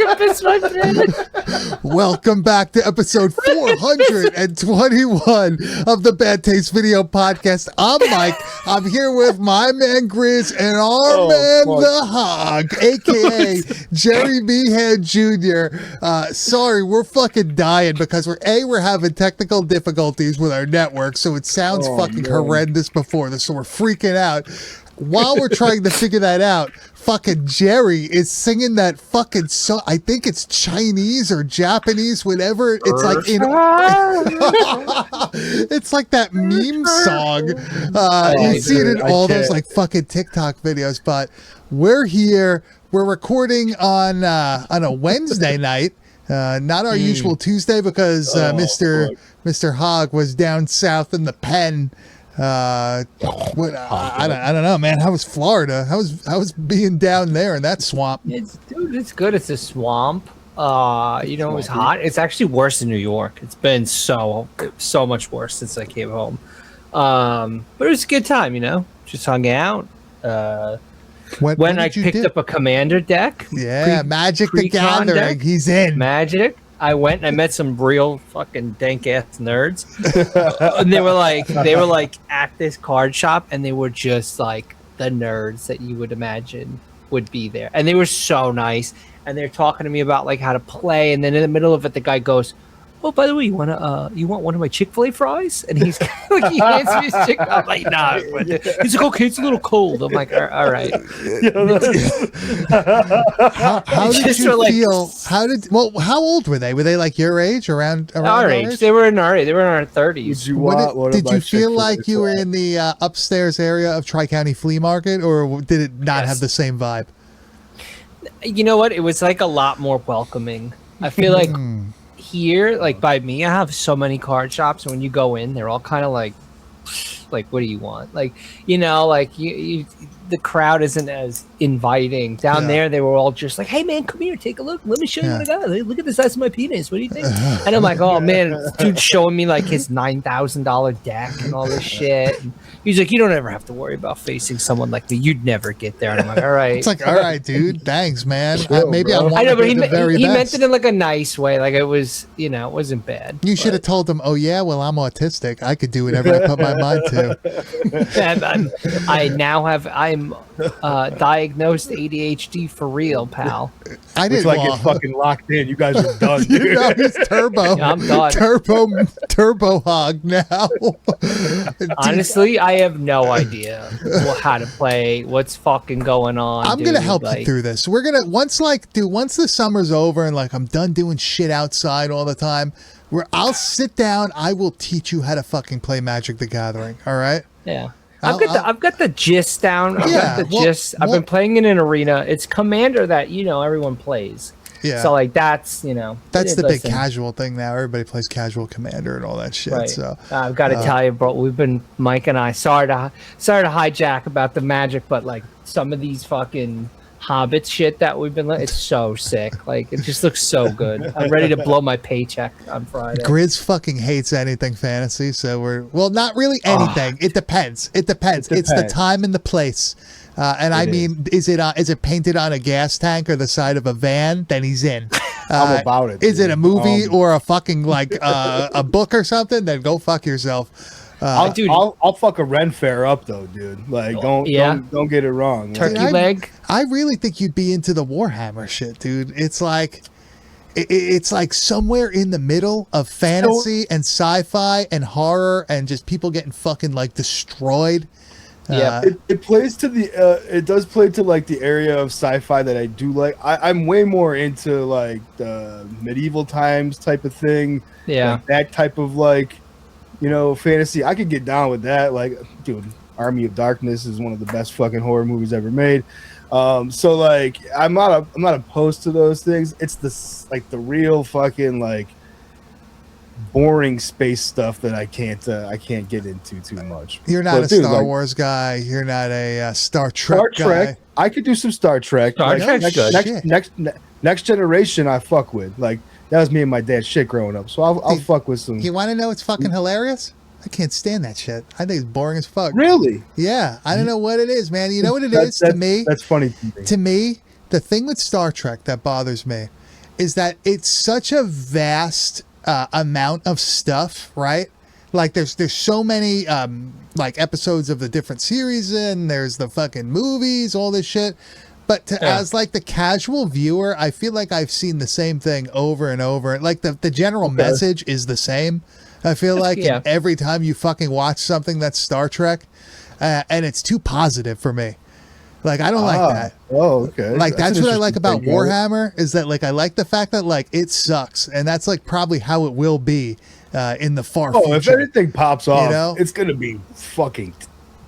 rapist, my friend. Welcome back to episode 421 of the Bad Taste Video Podcast. I'm Mike. I'm here with my man Grizz and our the HOG, aka Jerry Meehan Jr. Sorry, we're fucking dying because we're having technical difficulties with our network, so it sounds horrendous before this, so we're freaking out. While we're trying to figure that out, fucking Jerry is singing that fucking song. I think it's Chinese or Japanese, whatever. It's like it's like that meme song. You see it in all those like fucking TikTok videos. But we're here. We're recording on a Wednesday night. Not our usual Tuesday because Mr. Hogg was down south in the pen. I don't know, man. How was Florida? How was being down there in that swamp? It's good. It's a swamp. It was hot. It's actually worse in New York. It's been so much worse since I came home. But it was a good time, just hung out. When I picked up a commander deck. Yeah, Magic the Gathering. Deck, he's in. Magic. I went and I met some real fucking dank ass nerds, and they were like at this card shop, and they were just like the nerds that you would imagine would be there, and they were so nice, and they're talking to me about like how to play, and then in the middle of it, the guy goes, "Oh, by the way, you want one of my Chick-fil-A fries?" And he's like, he hands me his Chick. I'm like, "Nah." He's like, "Okay, it's a little cold." I'm like, "All right." How did you feel? How old were they? Were they like your age, around our age? They were in our 30s. Did you feel like you were in the upstairs area of Tri-County Flea Market, or did it not have the same vibe? You know what? It was like a lot more welcoming. I feel like. Here, like by me, I have so many card shops, and when you go in, they're all kind of like, what do you want? Like, you the crowd isn't as inviting. Down there, they were all just like, "Hey man, come here, take a look. Let me show you what I got. Look at the size of my penis. What do you think?" And I'm like, "Oh man," dude's showing me like his $9,000 deck and all this shit. And he's like, "You don't ever have to worry about facing someone like me. You'd never get there." And I'm like, "All right." It's like, "All right, dude. Thanks, man. Maybe I want I know, but he best. meant it in like a nice way. Like it was, it wasn't bad. You should have told him, "Oh yeah, well I'm autistic. I could do whatever I put my mind to." I'm diagnosed ADHD for real, pal. I didn't get fucking locked in. You guys are done. Dude. He's turbo. Yeah, I'm done. Turbo hog now. Honestly, I have no idea how to play. What's fucking going on? I'm gonna help you through this. We're gonna once the summer's over and like I'm done doing shit outside all the time. Where I'll sit down, I will teach you how to fucking play Magic the Gathering. All right? Yeah. I've got the gist down. I've been playing in an arena. It's Commander that everyone plays. Yeah. So like that's that's the big casual thing now. Everybody plays casual Commander and all that shit. Right. So I've got to tell you, bro. Mike and I. Sorry to hijack about the Magic, but like some of these fucking Hobbit shit that we've been. It's so sick. Like it just looks so good. I'm ready to blow my paycheck on Friday. Grizz fucking hates anything fantasy, so not really anything. It depends. It's the time and the place. Is it painted on a gas tank or the side of a van? Then he's in. I'm about it. Is it a movie or a fucking a book or something? Then go fuck yourself. I'll fuck a Ren Fair up though, dude. Like don't get it wrong. Turkey leg. I really think you'd be into the Warhammer shit, dude. It's like somewhere in the middle of fantasy and sci-fi and horror and just people getting fucking like destroyed. Yeah, it plays to it does play to like the area of sci-fi that I do like. I'm way more into like the medieval times type of thing. Yeah, like that type of like. Fantasy. I could get down with that. Like, dude, Army of Darkness is one of the best fucking horror movies ever made. So like, I'm not opposed to those things. It's the real fucking like boring space stuff that I can't get into too much. You're not a Star Wars guy. You're not a Star Trek guy. I could do some Star Trek. Trek's good. Next generation, I fuck with like. That was me and my dad's shit growing up. So I'll fuck with some. You want to know what's fucking hilarious? I can't stand that shit. I think it's boring as fuck. Really? Yeah. I don't know what it is, man. You know what it is to me? That's funny to me. The thing with Star Trek that bothers me is that it's such a vast amount of stuff, right? Like there's so many like episodes of the different series, and there's the fucking movies, all this shit. But as like the casual viewer, I feel like I've seen the same thing over and over. Like the general message is the same. I feel like every time you fucking watch something that's Star Trek, and it's too positive for me. Like I don't like that. Oh, okay. Like that's what I like about Warhammer is that like I like the fact that like it sucks, and that's like probably how it will be in the far future. If anything pops off, you know? it's gonna be fucking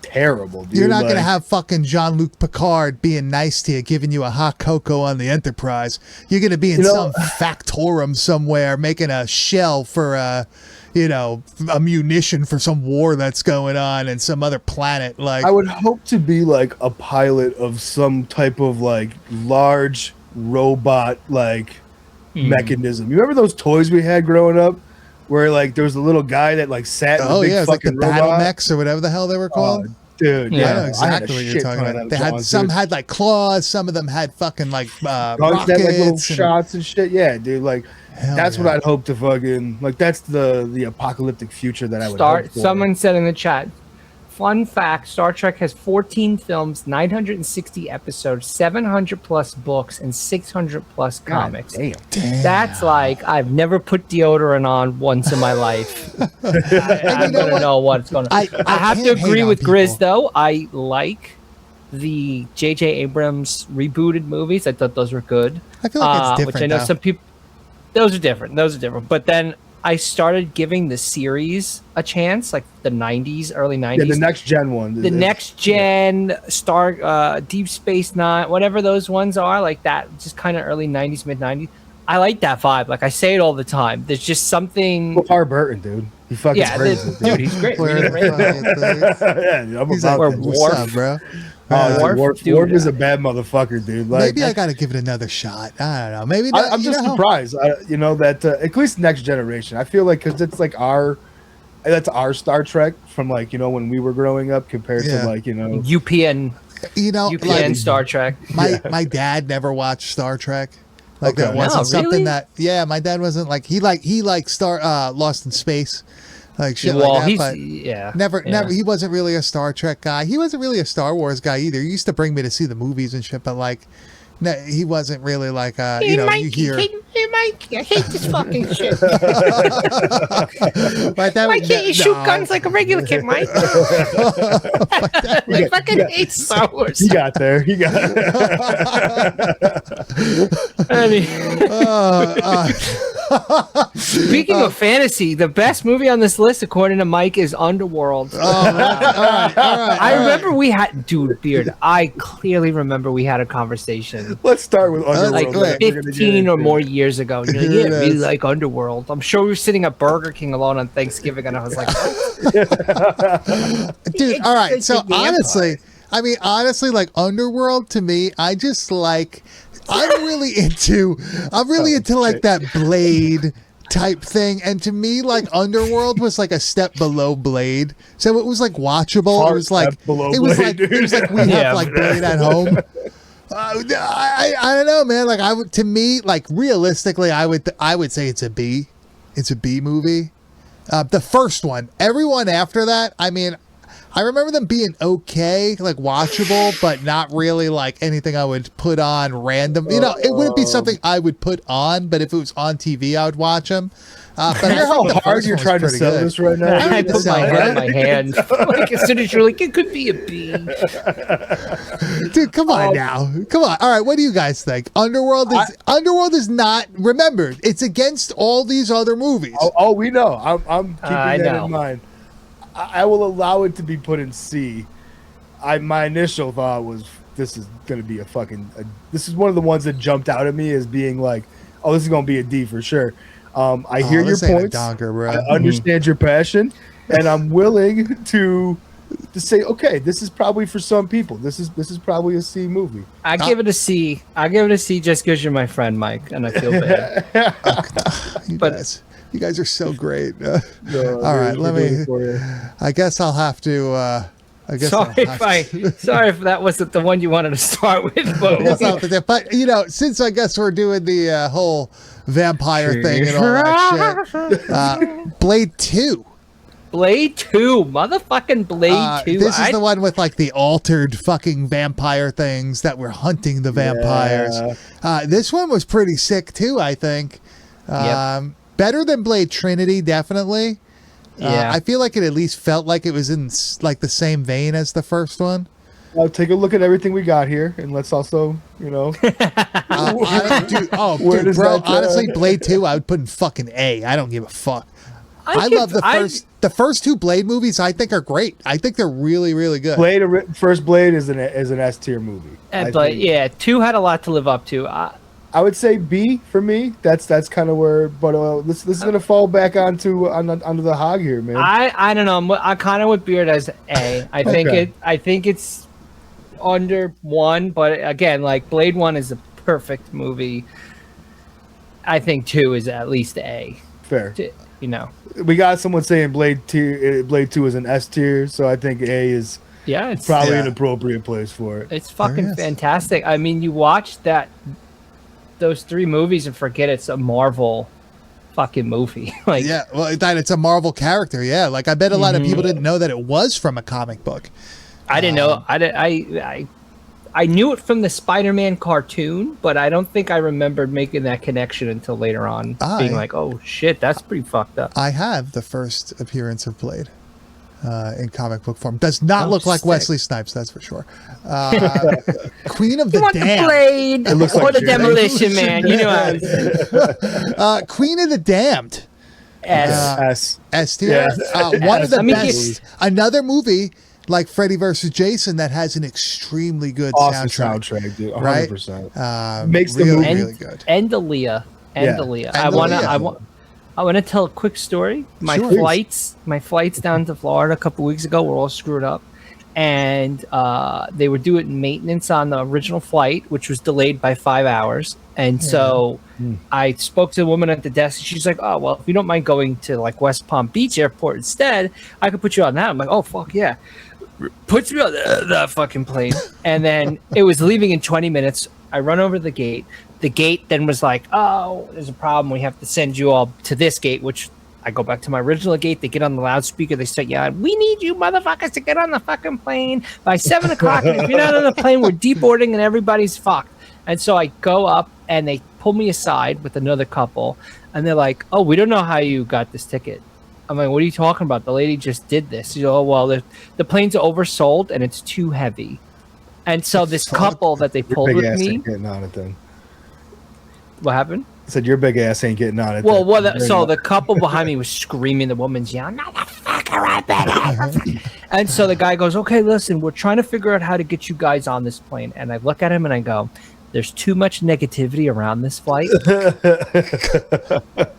terrible, dude. You're not gonna have fucking Jean-Luc Picard being nice to you, giving you a hot cocoa on the Enterprise. You're gonna be in some factorum somewhere making a shell for a munition for some war that's going on in some other planet. Like I would hope to be like a pilot of some type of like large robot like mechanism. You remember those toys we had growing up? Where like there was a little guy that like sat in the big fucking like the battle mechs or whatever the hell they were called. Dude, I know exactly what you're talking about. They had some had like claws, some of them had fucking like rockets, like little shots and shit. Yeah, dude, like that's what I'd hope to fucking like. That's the apocalyptic future that I would hope for. Someone said in the chat. Fun fact, Star Trek has 14 films, 960 episodes, 700 plus books, and 600 plus comics. Damn. That's like, I've never put deodorant on once in my life. I'm going to know what's going on. I have to agree with Grizz, though. I like the J.J. Abrams rebooted movies. I thought those were good. I feel like it's different, which I know some people, those are different. But then I started giving the series a chance, like the 90s, early 90s. Yeah, the next gen one. The next gen Star, Deep Space Nine, whatever those ones are, like that, just kind of early 90s, mid 90s. I like that vibe. Like I say it all the time. There's just something. LeVar Burton, dude. He fucking crazy. Dude, he's great. Yeah, he's like, what's up, bro? Worf is a bad motherfucker, dude. Like, maybe I got to give it another shot. I don't know. Maybe I'm just surprised. That at least Next Generation. I feel like because it's like that's our Star Trek from like when we were growing up compared to like UPN. UPN like, Star Trek. My dad never watched Star Trek. Like that wasn't something that. Yeah, my dad wasn't like he liked Lost in Space. Like shit like that, but never. He wasn't really a Star Trek guy. He wasn't really a Star Wars guy either. He used to bring me to see the movies and shit, but like, no, he wasn't really like Mike, you hear. Hey, Mike, I hate this fucking shit. Why can't you shoot guns like a regular kid, Mike? I fucking hate Star Wars. He got there. Speaking of fantasy, the best movie on this list, according to Mike, is Underworld. All right. I remember we had, dude, Beard. I clearly remember we had a conversation. Let's start with Underworld. Like 15 or more years ago. You're like, yeah, really like Underworld. I'm sure we were sitting at Burger King alone on Thanksgiving, and I was like, dude, all right. So honestly, like Underworld to me, I just like. I'm really into like that Blade type thing, and to me, like Underworld was like a step below Blade, so it was like watchable. It was like we have like Blade at home. I don't know, man. Like to me, like realistically, I would say it's a B. It's a B movie. The first one. Everyone after that, I remember them being okay, like watchable, but not really like anything I would put on random. It wouldn't be something I would put on, but if it was on TV, I would watch them. But I how hard you're trying to sell this right now? I put my head in my hand. Like as soon as you're like, it could be a B. Dude, come on now. Come on. All right, what do you guys think? Underworld is not, remember, it's against all these other movies. Oh, we know. I'm keeping that in mind. I will allow it to be put in C. My initial thought was this is going to be this is one of the ones that jumped out at me as being like, oh, this is going to be a D for sure. I hear your points. Bro. I understand your passion, and I'm willing to say, okay, this is probably for some people. This is probably a C movie. I give it a C. I give it a C just because you're my friend, Mike, and I feel bad. You guys are so great. All right, I guess I'll have to I guess sorry if that wasn't the one you wanted to start with, but you know, since I guess we're doing the whole vampire thing and all that shit, Blade 2. Blade 2, motherfucking Blade 2. This is the one with like the altered fucking vampire things that were hunting the vampires. Yeah. This one was pretty sick too, I think. Better than Blade Trinity, definitely. Yeah. I feel like it at least felt like it was in like the same vein as the first one. Well, take a look at everything we got here, and let's also, you know. Dude, bro, honestly, Blade 2, I would put in fucking A. I don't give a fuck. I love the first two Blade movies. I think are great. I think they're really, really good. First Blade is an S tier movie. Yeah, 2 had a lot to live up to. I would say B for me. That's kind of where. But this is gonna fall back onto the HOG here, man. I don't know. I kind of would beard as A. I think it's under 1, but again, like Blade 1 is a perfect movie. I think 2 is at least A. Fair. You know, we got someone saying Blade 2 is an S tier, so I think A is it's probably an appropriate place for it. It's fucking fantastic. I mean, you watch those 3 movies and forget it's a Marvel fucking movie. Like, yeah, well, that it's a Marvel character. Yeah, like I bet a lot of people didn't know that it was from a comic book. I didn't know. I knew it from the Spider-Man cartoon, but I don't think I remembered making that connection until later on, being like, "Oh shit, that's pretty fucked up." I have the first appearance of Blade in comic book form. Does not look like Wesley Snipes, that's for sure. Queen of the Damned. Blade or the Demolition Man? You know, Queen of the Damned. S tier. One of the best. Another movie. Like Freddy vs. Jason, that has an extremely good soundtrack, dude. 100%. Right? Makes the movie really good. And Aaliyah. I want to tell a quick story. My flights down to Florida a couple weeks ago were all screwed up, and they were doing maintenance on the original flight, which was delayed by 5 hours. And so I spoke to the woman at the desk, and she's like, "Oh, well, if you don't mind going to like West Palm Beach Airport instead, I could put you on that." I'm like, "Oh, fuck yeah." Puts me on the fucking plane, and then it was leaving in 20 minutes. I run over the gate. The gate then was like, "Oh, there's a problem. We have to send you all to this gate," which I go back to my original gate. They get on the loudspeaker. They say, "Yeah, we need you motherfuckers to get on the fucking plane by 7 o'clock. And if you're not on the plane, we're deboarding and everybody's fucked." And so I go up and they pull me aside with another couple, and they're like, "Oh, we don't know how you got this ticket." I'm like, "What are you talking about? The lady just did this." You know, "Oh, well, the plane's oversold and it's too heavy." And so this couple that they pulled with me. Ain't getting on it then. What happened? I said your big ass ain't getting on it. Well, so the couple behind me was screaming. The woman's yelling, "Motherfucker, right there!" And so the guy goes, "Okay, listen, we're trying to figure out how to get you guys on this plane." And I look at him and I go, "There's too much negativity around this flight.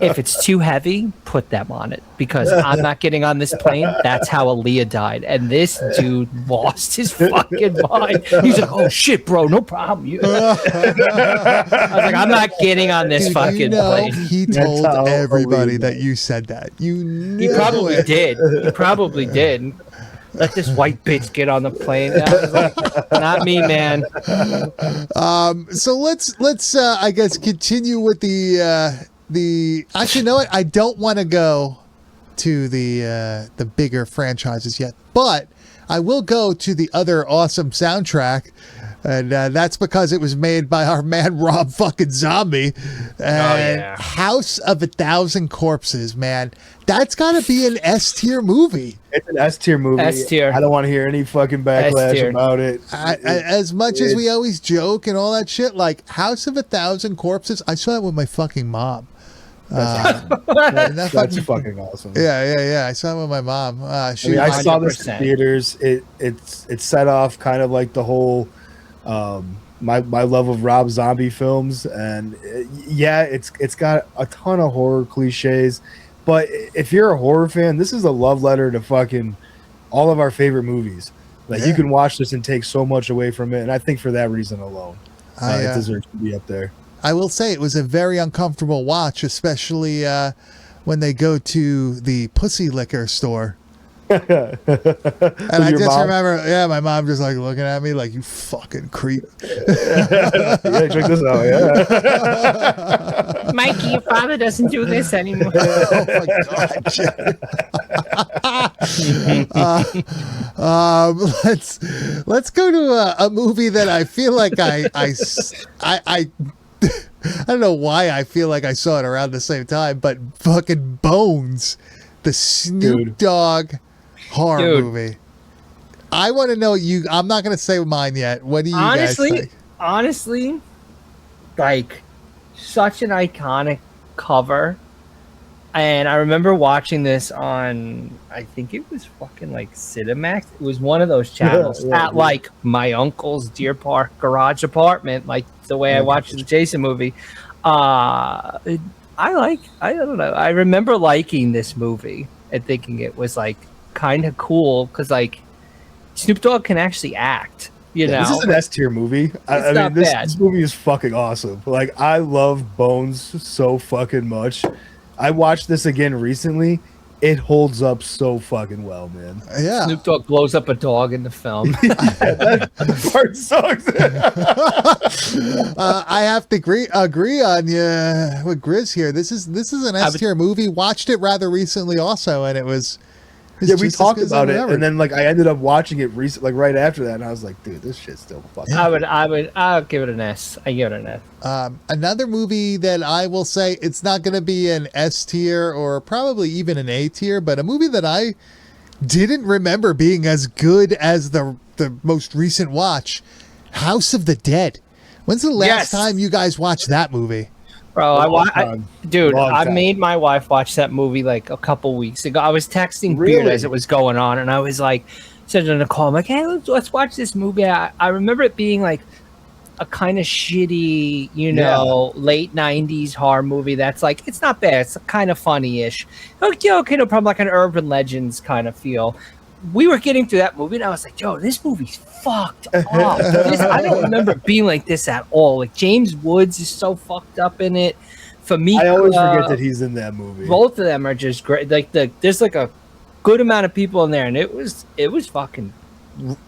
If it's too heavy, put them on it, because I'm not getting on this plane." That's how Aaliyah died. And this dude lost his fucking mind. He's like, "Oh shit, bro, no problem." I was like, "I'm not getting on this fucking plane." He told everybody that you said that. He probably did. He probably did. Let this white bitch get on the plane. I was like, not me, man. So let's I guess continue with the actually, you know what? I don't want to go to the bigger franchises yet, but I will go to the other awesome soundtrack. And that's because it was made by our man Rob fucking Zombie. House of 1,000 Corpses, man. That's got to be an S tier movie. It's an S tier movie. S tier. I don't want to hear any fucking backlash about it. As much as we always joke and all that shit, like House of 1,000 Corpses, I saw that with my fucking mom. That's fucking awesome. Yeah. I saw it with my mom. I saw this in theaters. It set off kind of like the whole my love of Rob Zombie films, and it's got a ton of horror cliches. But if you're a horror fan, this is a love letter to fucking all of our favorite movies. Like you can watch this and take so much away from it, and I think for that reason alone, it deserves to be up there. I will say it was a very uncomfortable watch, especially when they go to the pussy liquor store And I just remember, my mom just like looking at me like, you fucking creep. Yeah, check this out. Yeah. Mikey, your father doesn't do this anymore. Oh my God, Jerry. Let's go to a movie that I feel like I don't know why I feel like I saw it around the same time, but fucking Bones, the Snoop Dogg horror movie. I want to know I'm not going to say mine yet. What do you guys think? Honestly, like, such an iconic cover. And I remember watching this on, I think it was fucking like Cinemax. It was one of those channels like my uncle's Deer Park garage apartment, like the way I watched the Jason movie. I don't know. I remember liking this movie and thinking it was like kind of cool because like Snoop Dogg can actually act. You know, this is an S tier movie. I mean, this movie is fucking awesome. Like, I love Bones so fucking much. I watched this again recently. It holds up so fucking well, man. Yeah. Snoop Dogg blows up a dog in the film. That part sucks. I have to agree on you with Grizz here. This is an S tier movie. Watched it rather recently also, and it was. We talked about it, and then like I ended up watching it like right after that, and I was like, dude, this shit's still fucking. I'll give it an S. I give it an S. Another movie that I will say it's not going to be an S tier or probably even an A tier, but a movie that I didn't remember being as good as the most recent watch, House of the Dead. When's the last time you guys watched that movie? Bro, I made my wife watch that movie like a couple weeks ago. I was texting Beard as it was going on, and I was like, said to Nicole, I'm like, hey, let's watch this movie. I remember it being like a kind of shitty, late 90s horror movie that's like, it's not bad. It's kind of funny-ish. Okay, no problem, like an urban legends kind of feel. We were getting through that movie, and I was like, yo, this movie's fucked up. I don't remember being like this at all. Like, James Woods is so fucked up in it. For me, I always forget that he's in that movie. Both of them are just great. Like, there's like a good amount of people in there, and it was fucking.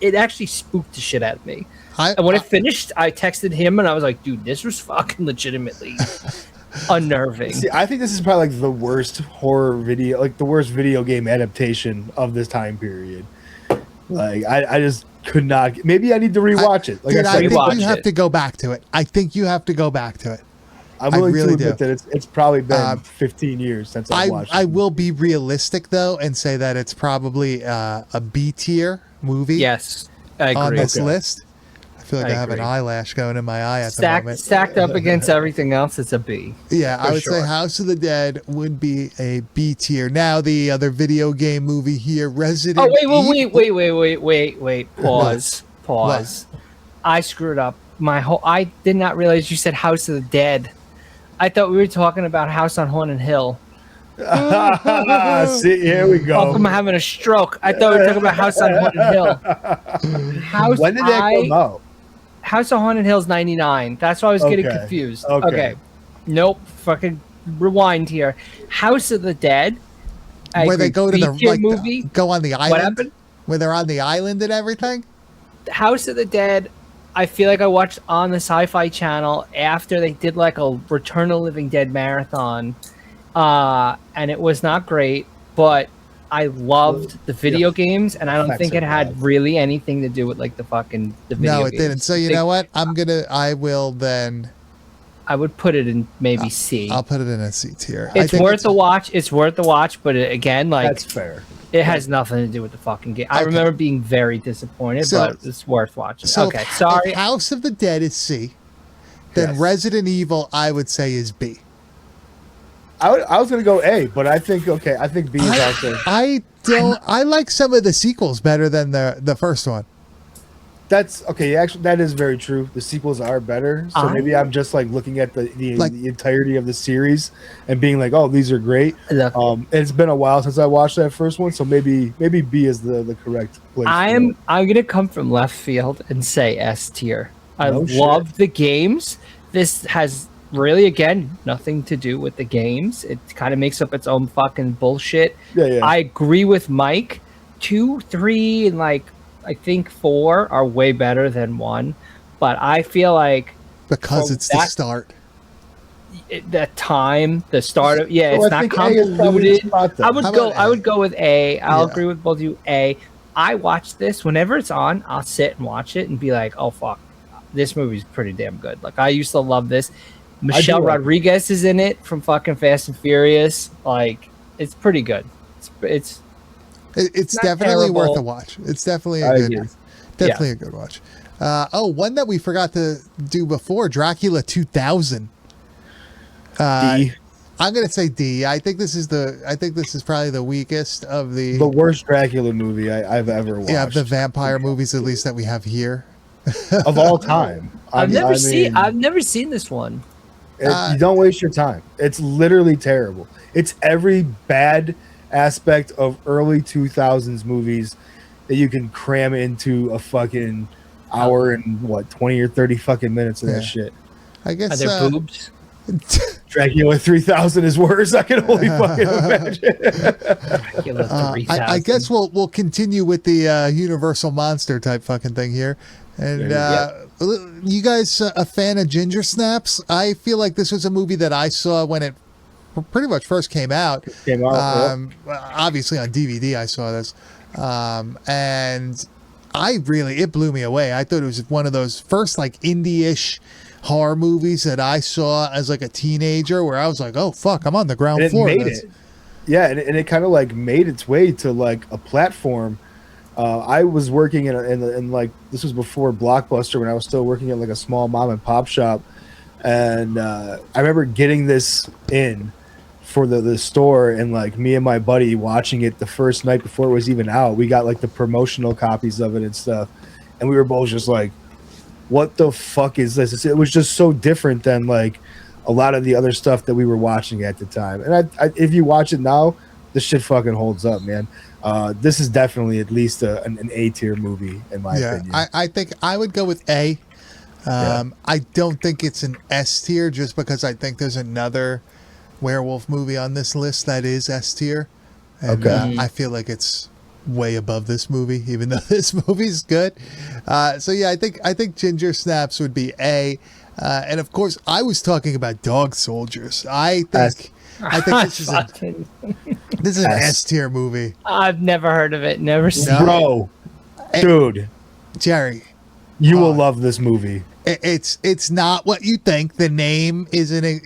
It actually spooked the shit out of me. And when it finished, I texted him, and I was like, dude, this was fucking legitimately unnerving. See, I think this is probably like the worst horror video, like the worst video game adaptation of this time period. Like, I just could not. Maybe I need to rewatch it. Like, I think you have to go back to it. I'm willing to admit that it's probably been 15 years since I watched it. I will be realistic though and say that it's probably a B tier movie. Yes, I agree. On this list. I feel like I have an eyelash going in my eye at the moment. Stacked up against everything else, it's a B. Yeah, I would say House of the Dead would be a B tier. Now the other video game movie here, Resident Evil. Wait. Pause. What? I screwed up. I did not realize you said House of the Dead. I thought we were talking about House on Haunted Hill. See, here we go. I'm having a stroke. I thought we were talking about House on Haunted Hill. When did that come out? House on Haunted Hill's 99. That's why I was getting confused. Okay. Nope. Fucking rewind here. House of the Dead. Where they go to the movie. Go on the island. What happened? Where they're on the island and everything. House of the Dead. I feel like I watched on the Sci-Fi Channel after they did like a Return of the Living Dead marathon, and it was not great. But I loved the video games, and I don't think it had really anything to do with like the video games. No, it didn't. So you know what? I would put it in maybe C. I'll put it in a C tier. It's worth a watch. It's worth a watch, but again, like that's fair. It has nothing to do with the fucking game. I remember being very disappointed, but it's worth watching. Okay, sorry. If House of the Dead is C, then Resident Evil I would say is B. I was gonna go A, but I think B is also. I like some of the sequels better than the first one. That's okay. Actually, that is very true. The sequels are better, so maybe I'm just like looking at the entirety of the series and being like, "Oh, these are great." It's been a while since I watched that first one, so maybe B is the correct place. I'm gonna come from left field and say S tier. I love the games. This has really, again, nothing to do with the games. It kind of makes up its own fucking bullshit. Yeah. I agree with Mike. 2, 3, and like I think 4 are way better than 1. But I feel like because it's the start. That time, the start of So it's not convoluted. I would go with A. I'll agree with both of you. A. I watch this whenever it's on. I'll sit and watch it and be like, oh fuck, this movie's pretty damn good. Like I used to love this. Michelle Rodriguez is in it from fucking Fast and Furious. Like it's pretty good. It's definitely worth a watch. It's definitely a good watch. One that we forgot to do before, Dracula 2000. D. I'm gonna say D. I think this is probably the weakest of the worst Dracula movie I've ever watched. Yeah, the vampire movies at least that we have here of all time. I've never seen this one. You don't waste your time. It's literally terrible. It's every bad aspect of early 2000s movies that you can cram into a fucking hour and 20 or 30 fucking minutes of that shit. I guess. Are there boobs? Dracula 3000 is worse. I can only fucking imagine. Dracula 3000. I guess we'll continue with the Universal monster type fucking thing here. And you guys a fan of Ginger Snaps? I feel like this was a movie that I saw when it pretty much first came out. Obviously on DVD I saw this. And it blew me away. I thought it was one of those first like indie-ish horror movies that I saw as like a teenager where I was like, oh fuck, I'm on the ground floor. And it kind of like made its way to like a platform. I was working in like, this was before Blockbuster when I was still working at like a small mom and pop shop. And I remember getting this in for the store, and like me and my buddy watching it the first night before it was even out. We got like the promotional copies of it and stuff. And we were both just like, what the fuck is this? It was just so different than like a lot of the other stuff that we were watching at the time. And if you watch it now, this shit fucking holds up, man. This is definitely at least an A-tier movie in my opinion. I think I would go with A. I don't think it's an S tier just because I think there's another werewolf movie on this list that is S tier. And I feel like it's way above this movie, even though this movie's good. I think Ginger Snaps would be A. And of course, I was talking about Dog Soldiers. I think this is an S tier movie. I've never heard of it. Never seen it. Bro, dude, Jerry, you will love this movie. It's not what you think. The name isn't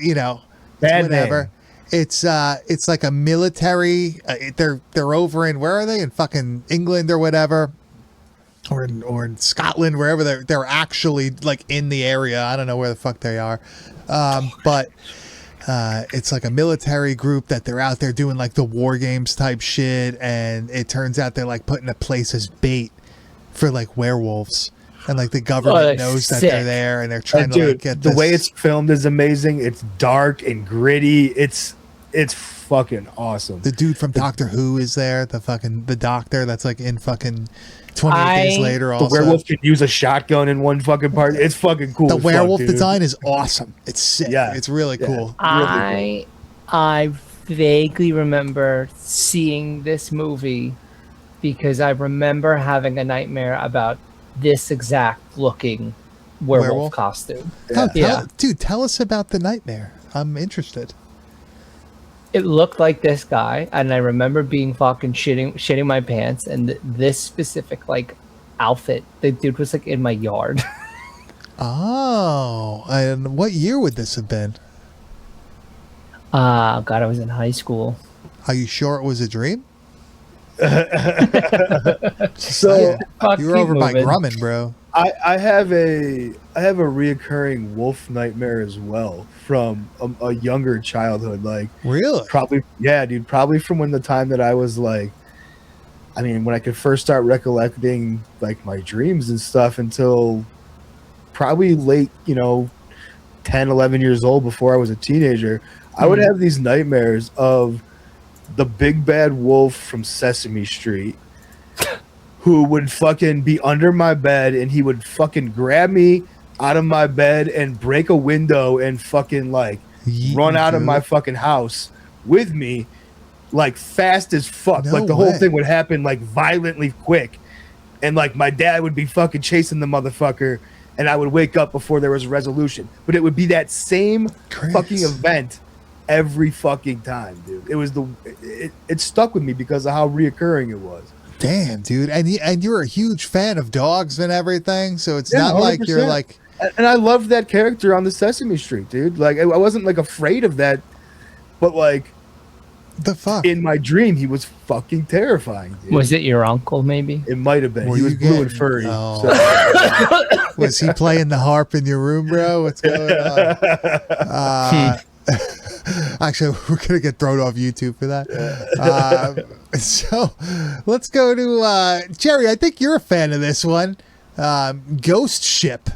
bad whatever. Name. It's like a military. They're over in, where are they, in fucking England or whatever, or in Scotland, wherever they're actually like in the area. I don't know where the fuck they are, but it's like a military group that they're out there doing like the war games type shit, and it turns out they're like putting a place as bait for like werewolves. And like the government knows that they're there, and they're trying to like, get the way it's filmed is amazing. It's dark and gritty. It's fucking awesome. The dude from Doctor Who is there. The doctor that's like in fucking 28 Days Later. Also, the werewolf can use a shotgun in one fucking part. It's fucking cool. The werewolf design is awesome. It's sick. Yeah, it's really cool. I vaguely remember seeing this movie because I remember having a nightmare about this exact looking werewolf costume. Dude, tell us about the nightmare. I'm interested. It looked like this guy, and I remember being fucking shitting my pants, and this specific like outfit, the dude was like in my yard. Oh, and what year would this have been? God, I was in high school. Are you sure it was a dream? So you were over by Grumman, bro. I have a reoccurring wolf nightmare as well from a younger childhood. Like, really? Probably, yeah, dude. Probably from when the time that I was like, I mean, when I could first start recollecting like my dreams and stuff until probably late, 10, 11 years old before I was a teenager. I would have these nightmares of the big bad wolf from Sesame Street who would fucking be under my bed, and he would fucking grab me out of my bed and break a window and fucking like run out of my fucking house with me like fast as fuck. No like the whole way. thing would happen like violently quick. And like my dad would be fucking chasing the motherfucker, and I would wake up before there was a resolution. But it would be that same fucking event every fucking time, dude. It was it stuck with me because of how reoccurring it was. Damn, dude. And you're a huge fan of dogs and everything, so it's Yeah, not like you're 100%. like. And I loved that character on the Sesame Street, dude. Like I wasn't like afraid of that, but like The fuck? in my dream, he was fucking terrifying, dude. Was it your uncle? Maybe. It might have been. Were He was you blue and getting- furry. oh. So. Was he playing the harp in your room, bro? What's going on? Actually, we're gonna get thrown off YouTube for that. So let's go to Jerry. I think you're a fan of this one. Ghost Ship.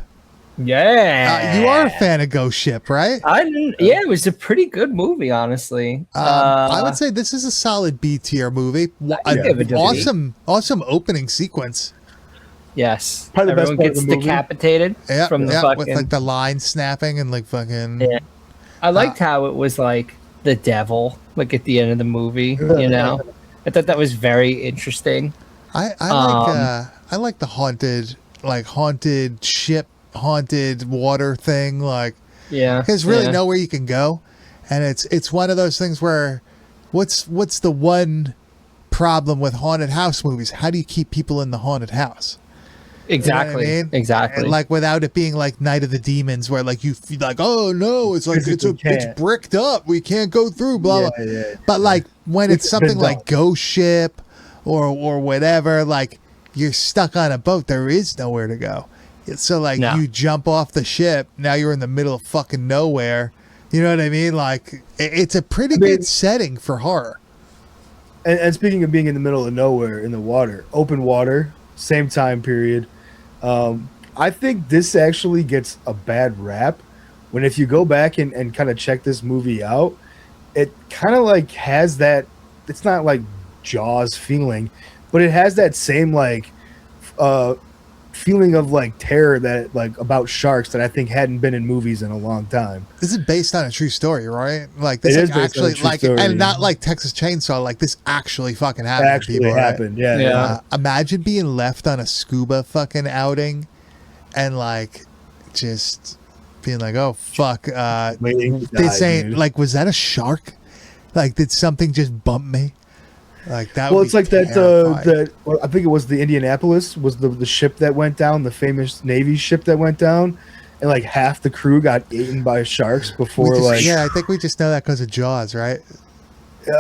Yeah. You are a fan of Ghost Ship, right? I didn't. Yeah, it was a pretty good movie, honestly. I would say this is a solid B tier movie. I'd give it a B. Awesome opening sequence. Yes. Probably the best Everyone part of gets the movie. decapitated Yeah, from the with fucking. like the line snapping and like fucking. Yeah. I liked how it was like the devil, like at the end of the movie. You know, I thought that was very interesting. I like the haunted ship, haunted water thing, like Yeah. there's really yeah. nowhere you can go, and it's one of those things where what's the one problem with haunted house movies? How do you keep people in the haunted house? Exactly. You know what I mean? Exactly. And like without it being like Night of the Demons, where like you feel like, oh no, it's like it's bricked up, we can't go through, blah blah. Yeah. But like when it's something been like Ghost Ship or whatever, like you're stuck on a boat, there is nowhere to go. So like No. you jump off the ship, now you're in the middle of fucking nowhere. You know what I mean? Like it's a pretty good setting for horror. And speaking of being in the middle of nowhere in the water, open water, same time period. I think this actually gets a bad rap when if you go back and kind of check this movie out, it kind of like has that, it's not like Jaws feeling, but it has that same like feeling of like terror that like about sharks that I think hadn't been in movies in a long time. This is based on a true story, right? Like this It is is based on a actually true like, story. and not like Texas Chainsaw. Like this actually fucking It happened. to actually people, right? happened. Yeah. Yeah. Imagine being left on a scuba fucking outing, and like just being like, oh fuck, Waiting to this die, ain't dude. like, was that a shark? Like, did something just bump me? Like that. Well, would it's be like that. terrifying. Well, I think it was the Indianapolis was the ship that went down, the famous Navy ship that went down, and like half the crew got eaten by sharks We before. just- Like, yeah, I think we just know that because of Jaws, right?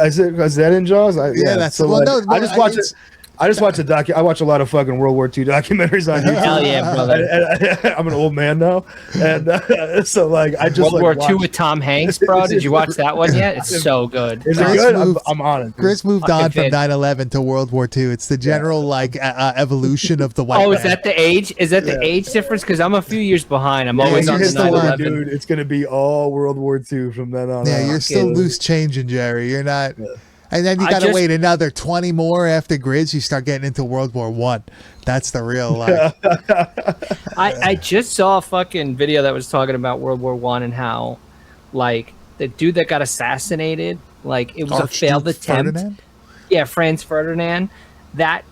is that in Jaws? Yeah, that's so, well, like, no, I just watch it. it's- I just watch I watch a lot of fucking World War II documentaries on YouTube. Hell yeah, brother. And I'm an old man now, and so like I just World like War watch- II with Tom Hanks, bro. Did you watch that one yet? It's so good. Is it Chris good? moved- I'm on it. dude. Chris moved Fucking on from fit. 9/11 to World War II. It's the general like evolution of the white. Oh, man. is that the age? Is that the age difference? Because I'm a few years behind. I'm When always you on the hit the line, 9/11. dude, it's gonna be all World War II from then on. Yeah, out. you're still fucking- loose changing, Jerry. You're not. And then you I got to just- wait another 20 more after grids. You start getting into World War One. That's the real like. I just saw a fucking video that was talking about World War One and how, like, the dude that got assassinated, like, it was a failed Archduke attempt. Ferdinand? Yeah, Franz Ferdinand. That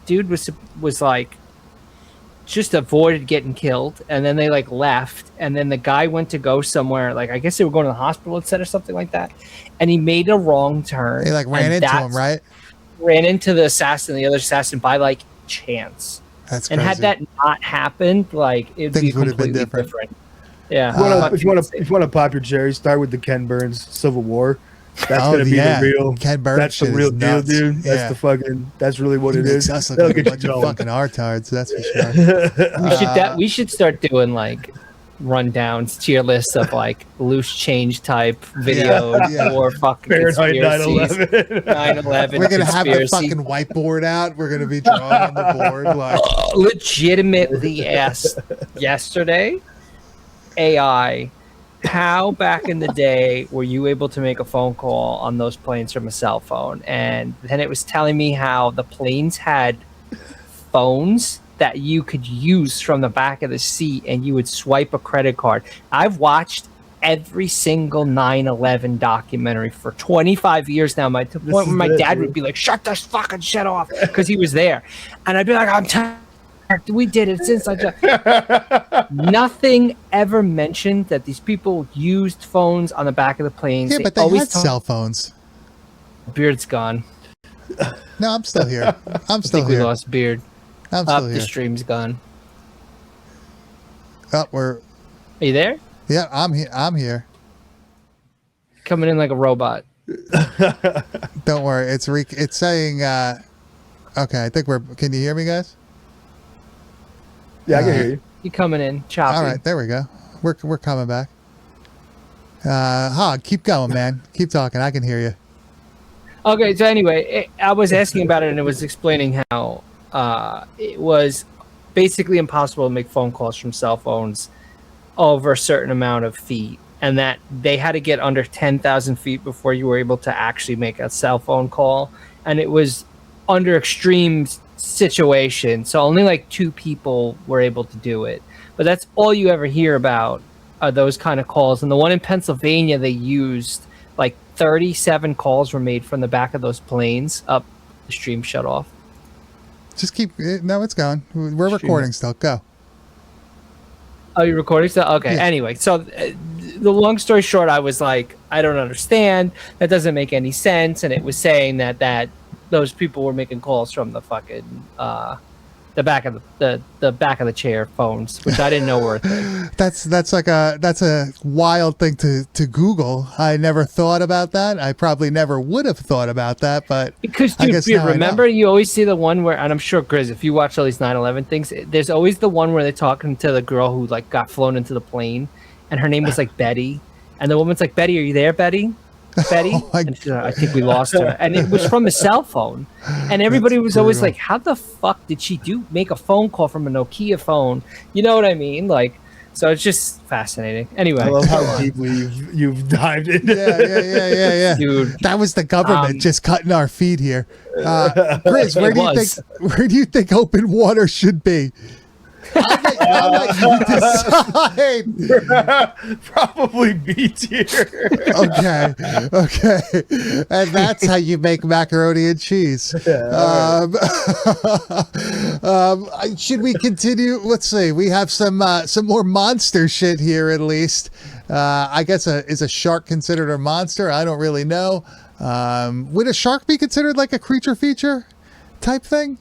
dude was like just avoided getting killed, and then they like left, and then the guy went to go somewhere, like I guess they were going to the hospital instead or something like that, and he made a wrong turn. They like ran and into him, that's- right? Ran into the other assassin by like chance. That's And crazy. had that not happened, like it'd Things be would have been completely different. different. Yeah. If you want to pop your cherry, start with the Ken Burns Civil War. That's Oh, gonna be yeah. the real. Ken Burns That's the shit real is deal, nuts. dude. Yeah. That's the fucking. That's really what He it makes is. us look That'll like a get bunch you of going. fucking artards. That's for sure. we should start doing like rundowns, tier lists of like loose change type videos yeah. or fucking Fahrenheit conspiracies. 9/11. 9/11 We're gonna have the conspiracy. fucking whiteboard out. We're gonna be drawing on the board like. Legitimately asked yesterday, AI, how back in the day were you able to make a phone call on those planes from a cell phone? And then it was telling me how the planes had phones that you could use from the back of the seat and you would swipe a credit card. I've watched every single 9/11 documentary for 25 years now. To the point where my dad would be like, "Shut this fucking shit off," because he was there, and I'd be like, "I'm tired. We did it. It's inside job." Nothing ever mentioned that these people used phones on the back of the planes. Yeah, but they had cell phones. Beard's gone. No, I'm still here. I'm still We here. lost Beard. I'm still The here. stream's gone. Oh, we're. Are you there? Yeah, I'm here. I'm here. Coming in like a robot. Don't worry. It's saying. Okay, I think we're. Can you hear me, guys? Yeah, I can hear you. You coming in choppy. All right, there we go. We're coming back. Hog, keep going, man. Keep talking. I can hear you. Okay, so anyway, I was asking about it, and it was explaining how it was basically impossible to make phone calls from cell phones over a certain amount of feet, and that they had to get under 10,000 feet before you were able to actually make a cell phone call, and it was under extreme situation, so only like 2 people were able to do it. But that's all you ever hear about are those kind of calls. And the one in Pennsylvania, they used like 37 calls were made from the back of those planes. Up, the stream shut off. Just keep. No, it's going. We're recording still. Go. Oh, you're recording still? Okay. Yeah. Anyway, so the long story short, I was like, I don't understand. That doesn't make any sense. And it was saying that those people were making calls from the fucking the back of the back of the chair phones, which I didn't know were a thing. That's a wild thing to Google. I never thought about that. I probably never would have thought about that, but Because I dude, guess Beard, now I know. remember you always see the one where, and I'm sure Grizz, if you watch all these 9/11 things, there's always the one where they're talking to the girl who like got flown into the plane, and her name was like Betty, and the woman's like, "Betty, are you there, Betty? Betty?" Oh my And she's like, "I think we lost her," and it was from a cell phone, and everybody was always brutal. like, "How the fuck did she make a phone call from a Nokia phone?" You know what I mean? Like, so it's just fascinating. Anyway, I love how deeply you've dived into Yeah. dude. That was the government just cutting our feed here. Grizz, where do you think open water should be? I'll let you decide. Probably B tier. Okay. And that's how you make macaroni and cheese. Should we continue? Let's see. We have some more monster shit here at least. I guess is a shark considered a monster? I don't really know. Would a shark be considered like a creature feature type thing?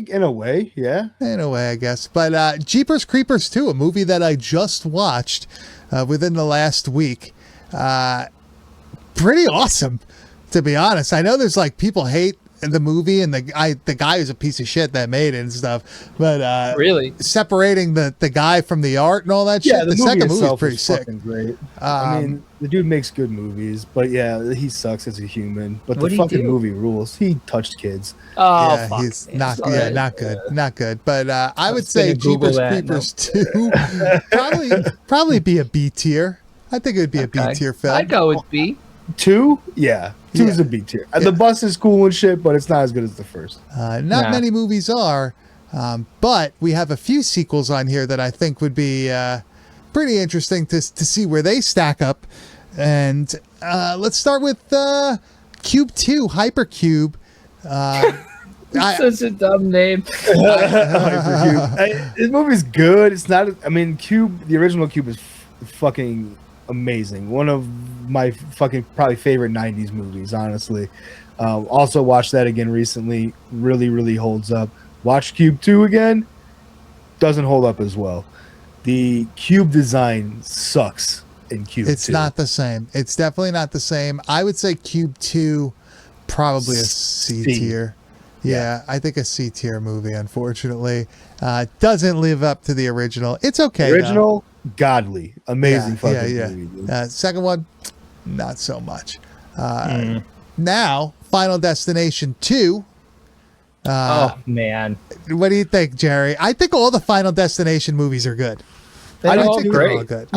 In a way, yeah. In a way, I guess. But Jeepers Creepers 2, a movie that I just watched within the last week. Pretty awesome, to be honest. I know there's like people hate the movie and the guy who's a piece of shit that made it and stuff. But Really? separating the guy from the art and all that Yeah, shit, the second movie is itself pretty sick. fucking great. I mean, the dude makes good movies, but yeah, he sucks as a human. But What'd the he fucking do? movie rules. He touched kids. Oh, Yeah, fuck. he's man. not. Sorry. Yeah, not good. But I would just gonna say Google Jeepers that, Creepers 2 probably be a B tier. I think it would be a B Okay. tier film. I'd go with B. 2? Yeah. 2's Yeah. a B tier. The bus is cool and shit, but it's not as good as the first. Not Nah. many movies are, but we have a few sequels on here that I think would be pretty interesting to see where they stack up. And let's start with Cube 2, Hypercube. Such a dumb name. This movie's good. It's not. I mean, Cube. The original Cube is fucking amazing. One of my fucking probably favorite '90s movies. Honestly, also watched that again recently. Really holds up. Watch Cube 2 again. Doesn't hold up as well. The Cube design sucks in Cube. It's 2. not the same. It's definitely not the same. I would say Cube 2, probably a C C. tier. Yeah, I think a C tier movie, unfortunately. Doesn't live up to the original. It's okay. Original, godly, amazing though. fucking Yeah. movie. Dude. Second one, not so much. Now, Final Destination 2. Oh man, What do you think, Jerry? I think all the Final Destination movies are good. they're I all think they're great. all good.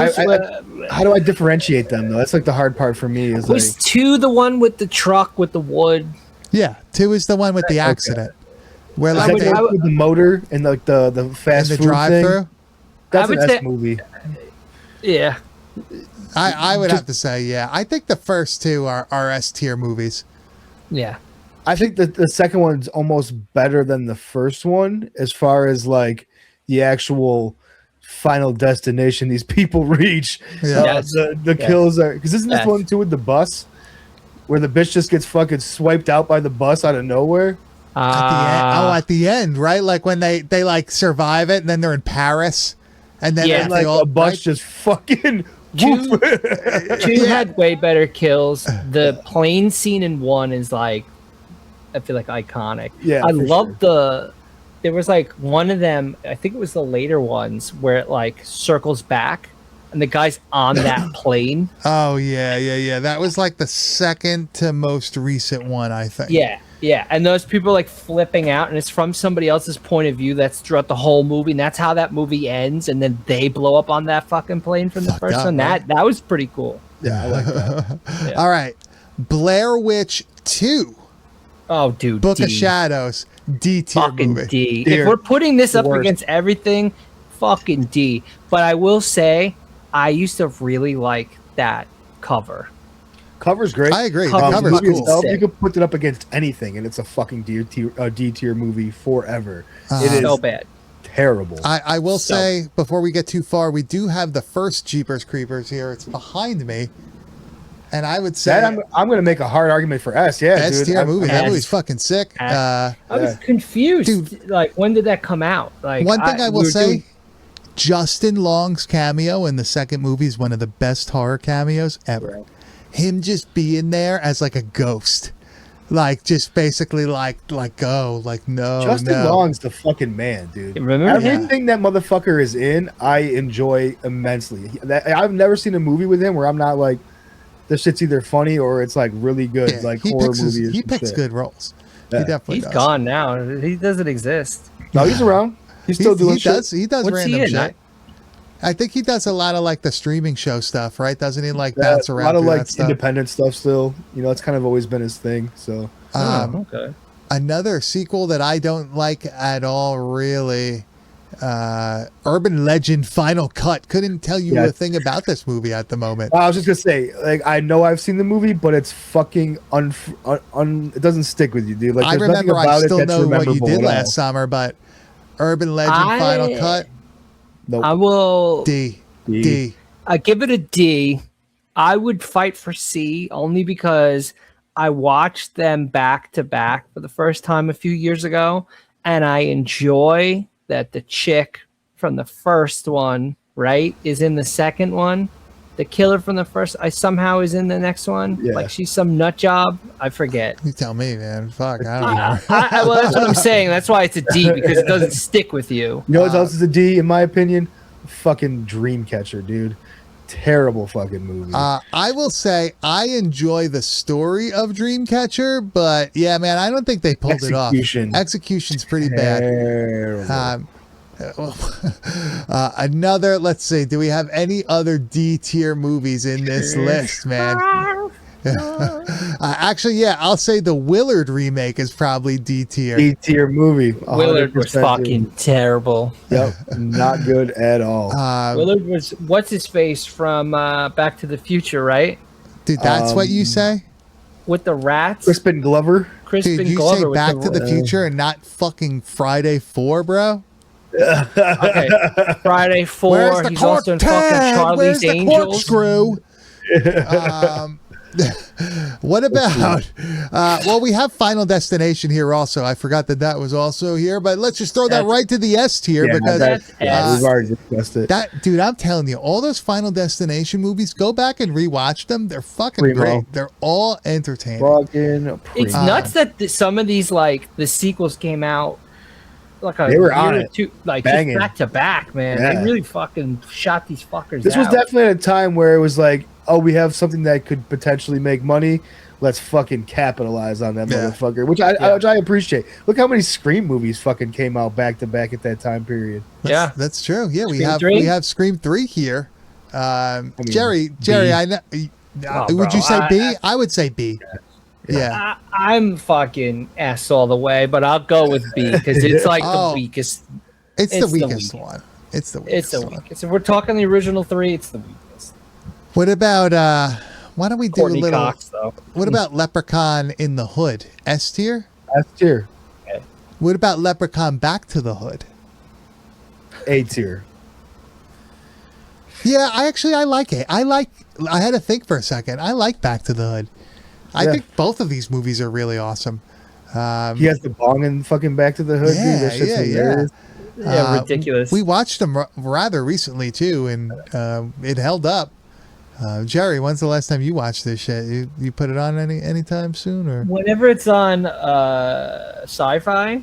How do I differentiate them though? That's like the hard part for me. Is Was like 2 the one with the truck with the wood? Yeah, 2 is the one with the accident. Where is like that they, the one with the motor and like the in fast the food thing? drive-through. That's I an would S say- movie. Yeah, I would have to say, yeah. I think the first two are S tier movies. Yeah. I think that the second one's almost better than the first one as far as like the actual final destination these people reach. Yeah. Yes. The Yes. kills are because isn't this Yes. one too with the bus where the bitch just gets fucking swiped out by the bus out of nowhere? At the end, right? Like when they like survive it and then they're in Paris. And then Yeah. And like a bus just fucking Two, whoop. two had way better kills. The plane scene in one is like, I feel like iconic. Yeah, I for love there was like one of them, I think it was the later ones, where it like circles back and the guy's on that plane. Oh yeah. That was like the second to most recent one, I think. Yeah. And those people are like flipping out, and it's from somebody else's point of view that's throughout the whole movie, and that's how that movie ends, and then they blow up on that fucking plane from the first up, one. right? That was pretty cool. Yeah, I like that. Yeah. All right. Blair Witch 2. Oh, dude. Book D. of Shadows. D tier Fucking movie. D. Dear. If we're putting this up Worst. against everything, fucking D. But I will say, I used to really like that cover. Cover's great. I agree. The Cover's cover's movie cool. itself, Sick. you could put it up against anything, and it's a fucking D tier movie forever. It is So bad. terrible. I will So- say, before we get too far, we do have the first Jeepers Creepers here. It's behind me. And I would say that I'm going to make a hard argument for S. Yeah, S dude. tier movie. That S. movie's fucking sick. S. I was Yeah. confused. Dude. Like, when did that come out? Like, One thing I will we were say, doing- Justin Long's cameo in the second movie is one of the best horror cameos ever. Right. Him just being there as like a ghost. Like just basically like go, like no. Justin no. Long's the fucking man, dude. Remember him? Everything that motherfucker is in, I enjoy immensely. I've never seen a movie with him where I'm not like, this shit's either funny or it's like really good, Yeah, like he horror picks movie. or he some picks shit. good roles. Yeah. He definitely He's does. gone now. He doesn't exist. No, he's around. He's still doing he shit. does he does What's he random in? shit. I think he does a lot of like the streaming show stuff, right? Doesn't he like Yeah, bounce a around lot of through like that stuff? independent stuff still. You know, it's kind of always been his thing. So Okay. Another sequel that I don't like at all, really. Urban Legend Final Cut. Couldn't tell you Yeah. a thing about this movie at the moment. I was just gonna say, like, I know I've seen the movie, but it's fucking it doesn't stick with you, dude. Like, I there's nothing remember. I about it still that's know what you rememberable did at all. last summer, but Urban Legend Final Cut. Nope. I will D. D. D. I give it a D. I would fight for C only because I watched them back to back for the first time a few years ago, and I enjoy that the chick from the first one, right, is in the second one. The killer from the first, I somehow is in the next one. Yeah. Like she's some nut job. I forget. You tell me, man. Fuck, I don't know. Well, that's what I'm saying. That's why it's a D because it doesn't stick with you. You know what else is a D in my opinion? Fucking Dreamcatcher, dude. Terrible fucking movie. I will say I enjoy the story of Dreamcatcher, but yeah, man, I don't think they pulled it off. Execution. Execution's pretty bad. Terrible. Another, let's see, do we have any other D tier movies in this list, man? Actually, yeah, I'll say the Willard remake is probably D tier. D tier movie. Willard was 100% fucking dude. terrible. Yep, not good at all. Willard was what's his face from Back to the Future, right? Dude, that's what you say? With the rats. Crispin Glover. Crispin Dude, you Glover say with Back to the Future and not fucking Friday 4, bro? Okay, Friday 4. Where's the He's also in fucking cork Charlie's Where's the Angels. corkscrew? What about well, we have Final Destination here also. I forgot that was also here, but let's just throw that That's- right to the S tier Yeah, because that's S. we've already discussed it. that dude, I'm telling you, all those Final Destination movies, go back and rewatch them. They're fucking Primo. great. They're all entertaining. Fucking It's primo. nuts that some of these like the sequels came out like a They were year on or it. two, like Banging. just back to back, man. Yeah. They really fucking shot these fuckers. This was out. definitely at a time where it was like, oh, we have something that could potentially make money. Let's fucking capitalize on that Yeah. motherfucker, which I appreciate. Look how many Scream movies fucking came out back to back at that time period. Yeah. That's true. Yeah, we Scream have 3? we have Scream 3 here. mean, Jerry, B. I know. Oh, Would bro, you say I- B? I would say B. Yeah. I'm fucking S all the way, but I'll go with B because it's like Oh. the weakest. It's the It's the weakest weakest. one. It's the It's weakest the one. weakest. If we're talking the original 3, it's the weakest. What about why don't we do Courtney a little Cox, though. what about Leprechaun in the Hood? S tier? S tier. Okay. What about Leprechaun Back to the Hood? A tier. Yeah, I like it. I had to think for a second. I like Back to the Hood. I Yeah. think both of these movies are really awesome. He has the bong and fucking Back to the Hood. Yeah, dude. That shit's yeah, hilarious. Yeah, ridiculous. We watched them rather recently too, and it held up. Jerry, when's the last time you watched this shit? You put it on anytime soon, or? Whenever it's on Sci-Fi,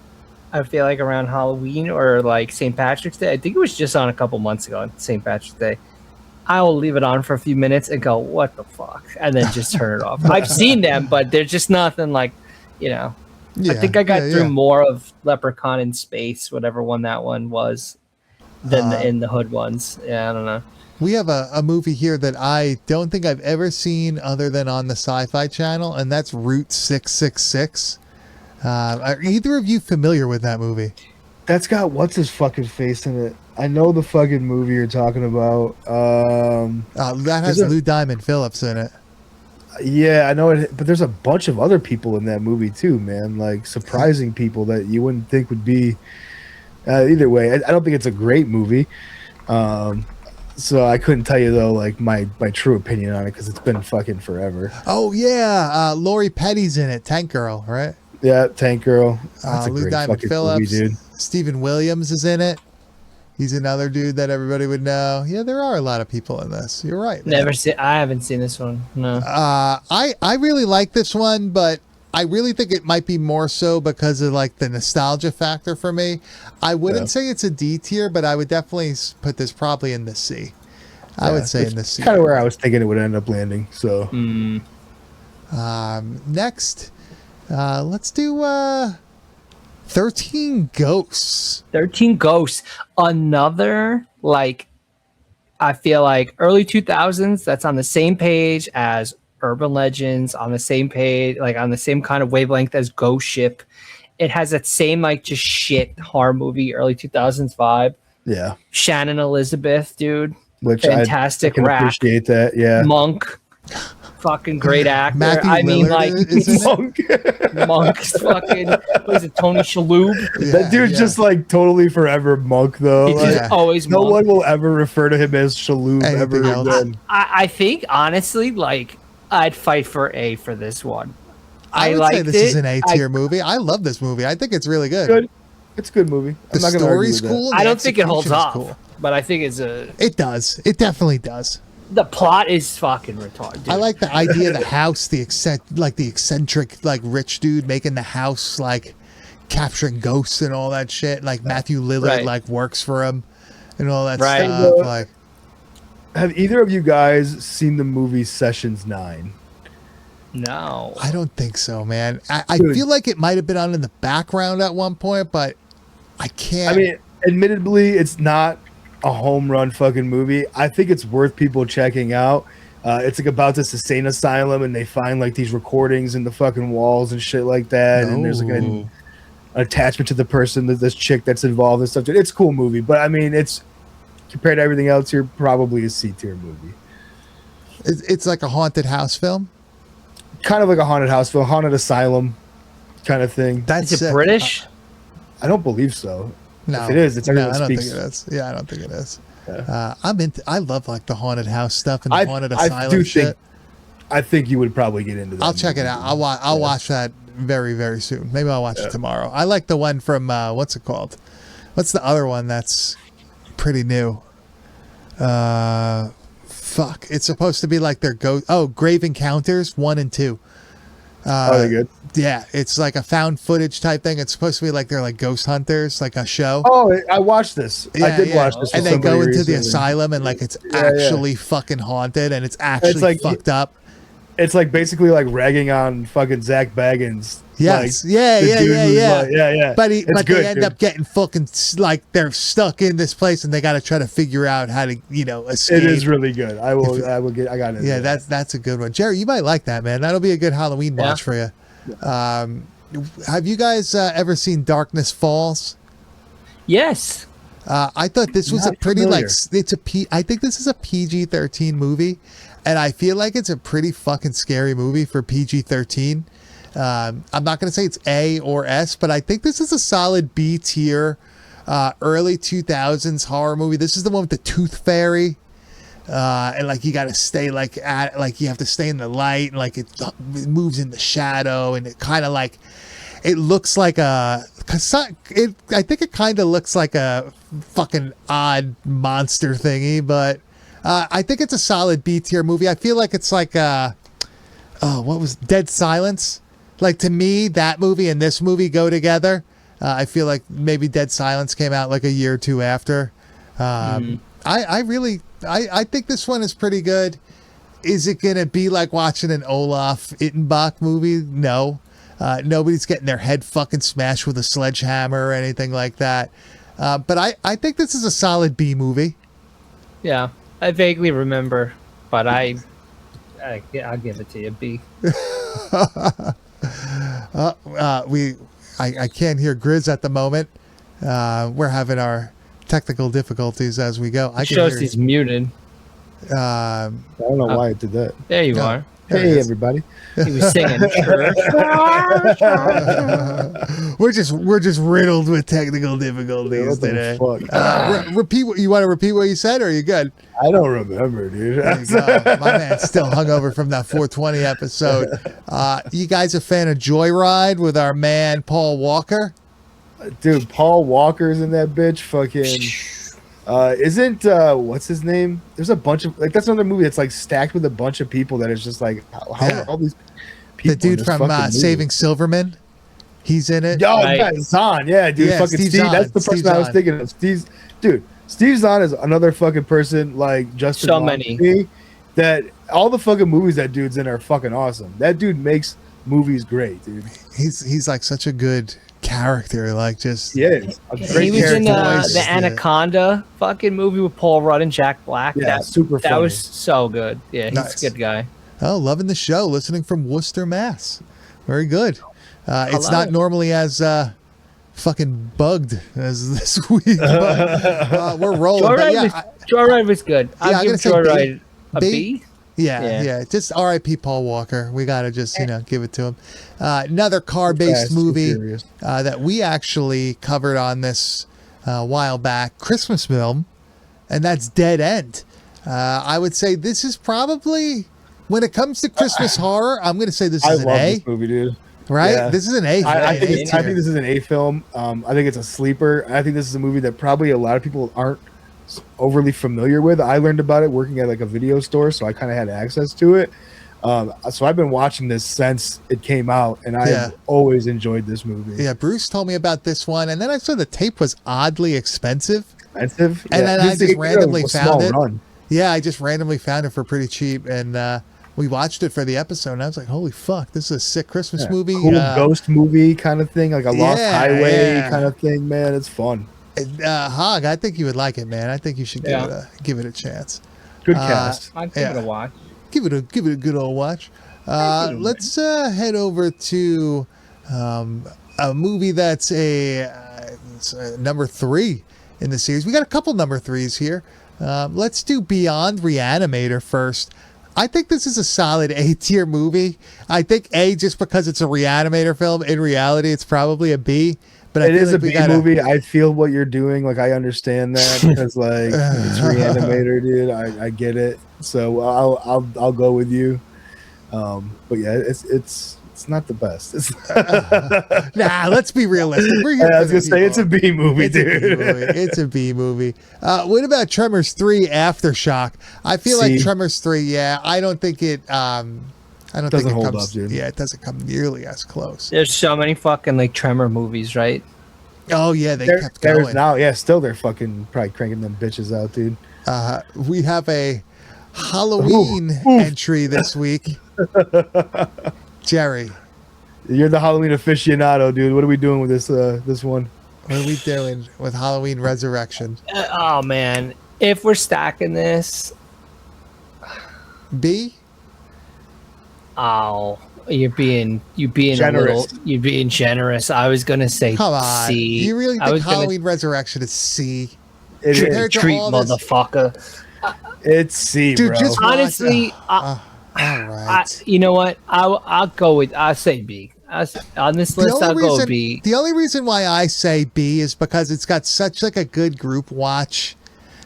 I feel like around Halloween or like St. Patrick's Day. I think it was just on a couple months ago on St. Patrick's Day. I will leave it on for a few minutes and go, "What the fuck," and then just turn it off. I've seen them, but they're just nothing like, I think I got through more of Leprechaun in Space, whatever one that one was, than in the Hood ones. Yeah, I don't know. We have a movie here that I don't think I've ever seen other than on the Sci-Fi Channel, and that's Route 666. Are either of you familiar with that movie? That's got what's his fucking face in it. I know the fucking movie you're talking about. That has Lou Diamond Phillips in it. Yeah, I know it, but there's a bunch of other people in that movie too, man. Like surprising people that you wouldn't think would be. Either way, I don't think it's a great movie. So I couldn't tell you though, like my true opinion on it because it's been fucking forever. Oh yeah, Lori Petty's in it. Tank Girl, right? Yeah, Tank Girl. That's a Lou great Diamond fucking Phillips. movie, dude. Stephen Williams is in it. He's another dude that everybody would know. Yeah, there are a lot of people in this. You're right. Man. I haven't seen this one. No. I really like this one, but I really think it might be more so because of like the nostalgia factor for me. I wouldn't say it's a D tier, but I would definitely put this probably in the C. I would say in the C. Kind of where I was thinking it would end up landing. So next, let's do 13 Ghosts. 13 Ghosts. Another, like, I feel like early 2000s, that's on the same page as Urban Legends, on the same page, like on the same kind of wavelength as Ghost Ship. It has that same, like, just shit horror movie, early 2000s vibe. Yeah. Shannon Elizabeth, dude. Which fantastic I can rap. Appreciate that, yeah. Monk. Fucking great actor. Matthew I mean, like, Monk's fucking, what is it, Tony Shalhoub? Yeah, that dude's just like totally forever Monk, though. He's Like, just always no Monk. one will ever refer to him as Shalhoub Anything ever else? again. I think, honestly, like, I'd fight for A for this one. I would say this is an A tier movie. I love this movie. I think it's really good. Good. It's a good movie. The I'm not gonna argue story's with that. cool. I don't think it holds execution's off, cool. but I think it's a. It does. It definitely does. The plot is fucking retarded. Dude. I like the idea of the house, the eccentric, like rich dude making the house, like capturing ghosts and all that shit. Like Matthew Lillard, like works for him and all that Right. stuff. Like, Have either of you guys seen the movie Sessions 9? No. I don't think so, man. I Dude. feel like it might have been on in the background at one point, but I can't. I mean, admittedly, it's not a home run fucking movie. I think it's worth people checking out. It's like about this insane asylum, and they find like these recordings in the fucking walls and shit like that. And there's like an attachment to the person, that this chick that's involved and stuff. Dude, it's a cool movie, but I mean, it's compared to everything else here, probably a C tier movie. It's like a haunted house film. Kind of like a haunted house film, haunted asylum kind of thing. That's Is it British? I don't believe so. No, If it is, it's no, everyone I don't think speaks. it is. Yeah, I don't think it is. Yeah. I love like the haunted house stuff and the haunted I asylum do shit. I think you would probably get into that. I'll check it movie. out. I'll watch that very, very soon. Maybe I'll watch it tomorrow. I like the one from what's it called? What's the other one that's pretty new? Fuck. It's supposed to be like their Grave Encounters 1 and 2. Are they good? Yeah, it's like a found footage type thing. It's supposed to be like they're like ghost hunters, like a show. Oh, I watched this. I did watch this. And with they go somebody into the recently. asylum and like it's actually fucking haunted and it's actually like- fucked up. It's like basically like ragging on fucking Zach Baggins. Yes. Like, Yeah. the dude who's like- yeah. But It's they good, end dude. up getting fucking like they're stuck in this place and they got to try to figure out how to escape. It is really good. I got it. Yeah, that's a good one. Jerry, you might like that, man. That'll be a good Halloween watch for you. Have you guys ever seen Darkness Falls? Yes. I thought this was Not a pretty familiar. I think this is a PG-13 movie, and I feel like it's a pretty fucking scary movie for PG-13. I'm not going to say it's A or S, but I think this is a solid B tier early 2000s horror movie. This is the one with the tooth fairy. And like you got to stay like at like you have to stay in the light, and like it moves in the shadow, and it kind of like it looks like I think it kind of looks like a fucking odd monster thingy, but I think it's a solid B tier movie. I feel like it's like what was Dead Silence? Like, to me, that movie and this movie go together. I feel like maybe Dead Silence came out like a year or two after. I think this one is pretty good. Is it going to be like watching an Olaf Ittenbach movie? No. Nobody's getting their head fucking smashed with a sledgehammer or anything like that. But I think this is a solid B movie. Yeah, I vaguely remember, but I'll give it to you, B. I can't hear Grizz at the moment. We're having our technical difficulties as we go. It shows he's muted. I don't know why it did that. There you are. Hey, everybody. He was singing. We're just riddled with technical difficulties today. Repeat what you want to repeat what you said, or are you good? I don't remember, dude. There you go. My man's still hungover from that 420 episode. You guys a fan of Joyride with our man Paul Walker? Dude, Paul Walker's in that bitch. Fucking isn't what's his name? There's a bunch of like that's another movie that's like stacked with a bunch of people that is just like how are all these people? The dude from Saving Silverman, he's in it. Oh, right. Yeah, Zahn. Yeah, dude. Yeah, fucking Steve. That's the person I was thinking of. Steve Zahn is another fucking person like Justin. So many. That all the fucking movies that dude's in are fucking awesome. That dude makes movies great, dude. He's like such a good character, like just he was in the Anaconda fucking movie with Paul Rudd and Jack Black. Yeah, super funny. That was so good. Yeah, he's a good guy. Oh, loving the show, listening from Worcester, Mass. Very good. It's not normally as fucking bugged as this week, but we're rolling. Joyride was good. I'll give Joyride a B. Yeah. Just R.I.P. Paul Walker. We gotta just give it to him. Another car-based movie that we actually covered on this a while back, Christmas film, and that's Dead End. I would say this is probably, when it comes to Christmas horror, I'm gonna say this is an A. I love this movie, dude. Right? Yeah. This is an A. I think this is an A film. I think it's a sleeper. I think this is a movie that probably a lot of people aren't overly familiar with. I learned about it working at like a video store, so I kind of had access to it. So I've been watching this since it came out, and I've always enjoyed this movie. Yeah, Bruce told me about this one, and then I saw the tape was oddly expensive. And then I just randomly found it. Yeah, I just randomly found it for pretty cheap, and we watched it for the episode, and I was like, holy fuck, this is a sick Christmas movie. Cool ghost movie kind of thing, like a Lost Highway kind of thing, man. It's fun. Hog, I think you would like it, man. I think you should give it a chance. Good cast. I'd give it a watch. Give it a good old watch. Let's head over to a movie that's it's number 3 in the series. We got a couple number 3s here. Let's do Beyond Reanimator first. I think this is a solid A tier movie. I think A just because it's a Reanimator film. In reality, it's probably a B. But it is a B movie. I feel what you're doing. Like, I understand that because like it's Reanimator, dude. I get it. So I'll go with you. But yeah, it's not the best. Nah, let's be realistic. We're here I was gonna say it's a B movie, dude. It's a B movie. What about Tremors 3 Aftershock? I feel like Tremors 3. Yeah, I don't think it. I don't think it hold comes. Up, dude. Yeah, it doesn't come nearly as close. There's so many fucking like Tremor movies, right? Oh yeah, they kept going. Now, still they're fucking probably cranking them bitches out, dude. We have a Halloween entry this week. Jerry, you're the Halloween aficionado, dude. What are we doing with this one? What are we doing with Halloween Resurrection? Oh man, if we're stacking this, B. Oh, you're being generous. You're being generous. I was gonna say Come on. C. You really think Halloween Resurrection is C? Treat, motherfucker. It's C, Dude, bro. just watch- Honestly, all right. you know what? I'll go with. I'll say B. On this list, I'll go B. The only reason why I say B is because it's got such like a good group watch,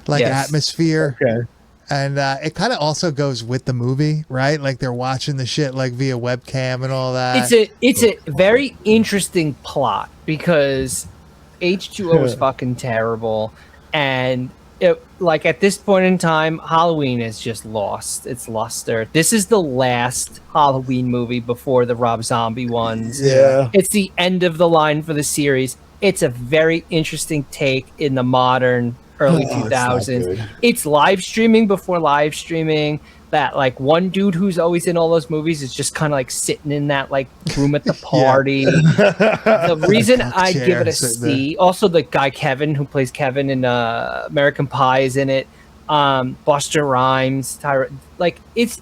like Yes. atmosphere, Okay. and it kind of also goes with the movie, right? Like they're watching the shit like via webcam and all that. It's a very interesting plot because H2O is fucking terrible, and like at this point in time, Halloween is just lost its luster. This is the last Halloween movie before the Rob Zombie ones. Yeah. It's the end of the line for the series. It's a very interesting take in the modern early Oh, it's not 2000s. good. It's live streaming before live streaming. That like one dude who's always in all those movies is just kind of like sitting in that like room at the party. The reason I give it a C, also the guy Kevin who plays Kevin in American Pie is in it. Buster Rhymes, like it's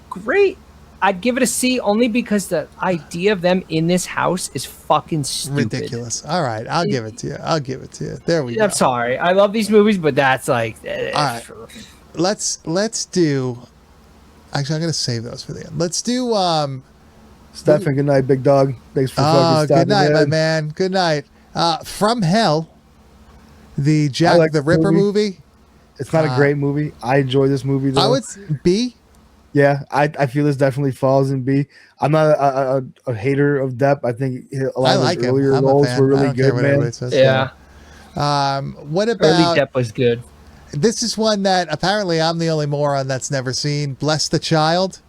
great. I'd give it a C only because the idea of them in this house is fucking stupid. Ridiculous. All right, I'll give it to you. I'll give it to you. There we go. I'm sorry. I love these movies, but that's like. All right. Let's do. Actually, I'm gonna save those for the end. Let's do. Stefan, good night, big dog. Thanks for fucking stopping good night, my in. man. Good night. From Hell, the Jack like the the Ripper movie. It's not a great movie. I enjoy this movie though. I would B. Yeah, I feel this definitely falls in B. I'm not a hater of Depp. I think a lot I of like his him. earlier I'm a roles fan. were I really don't care good, what man. everybody says. Yeah. What Early about Depp was good. this? Is one that apparently I'm the only moron that's never seen. Bless the Child.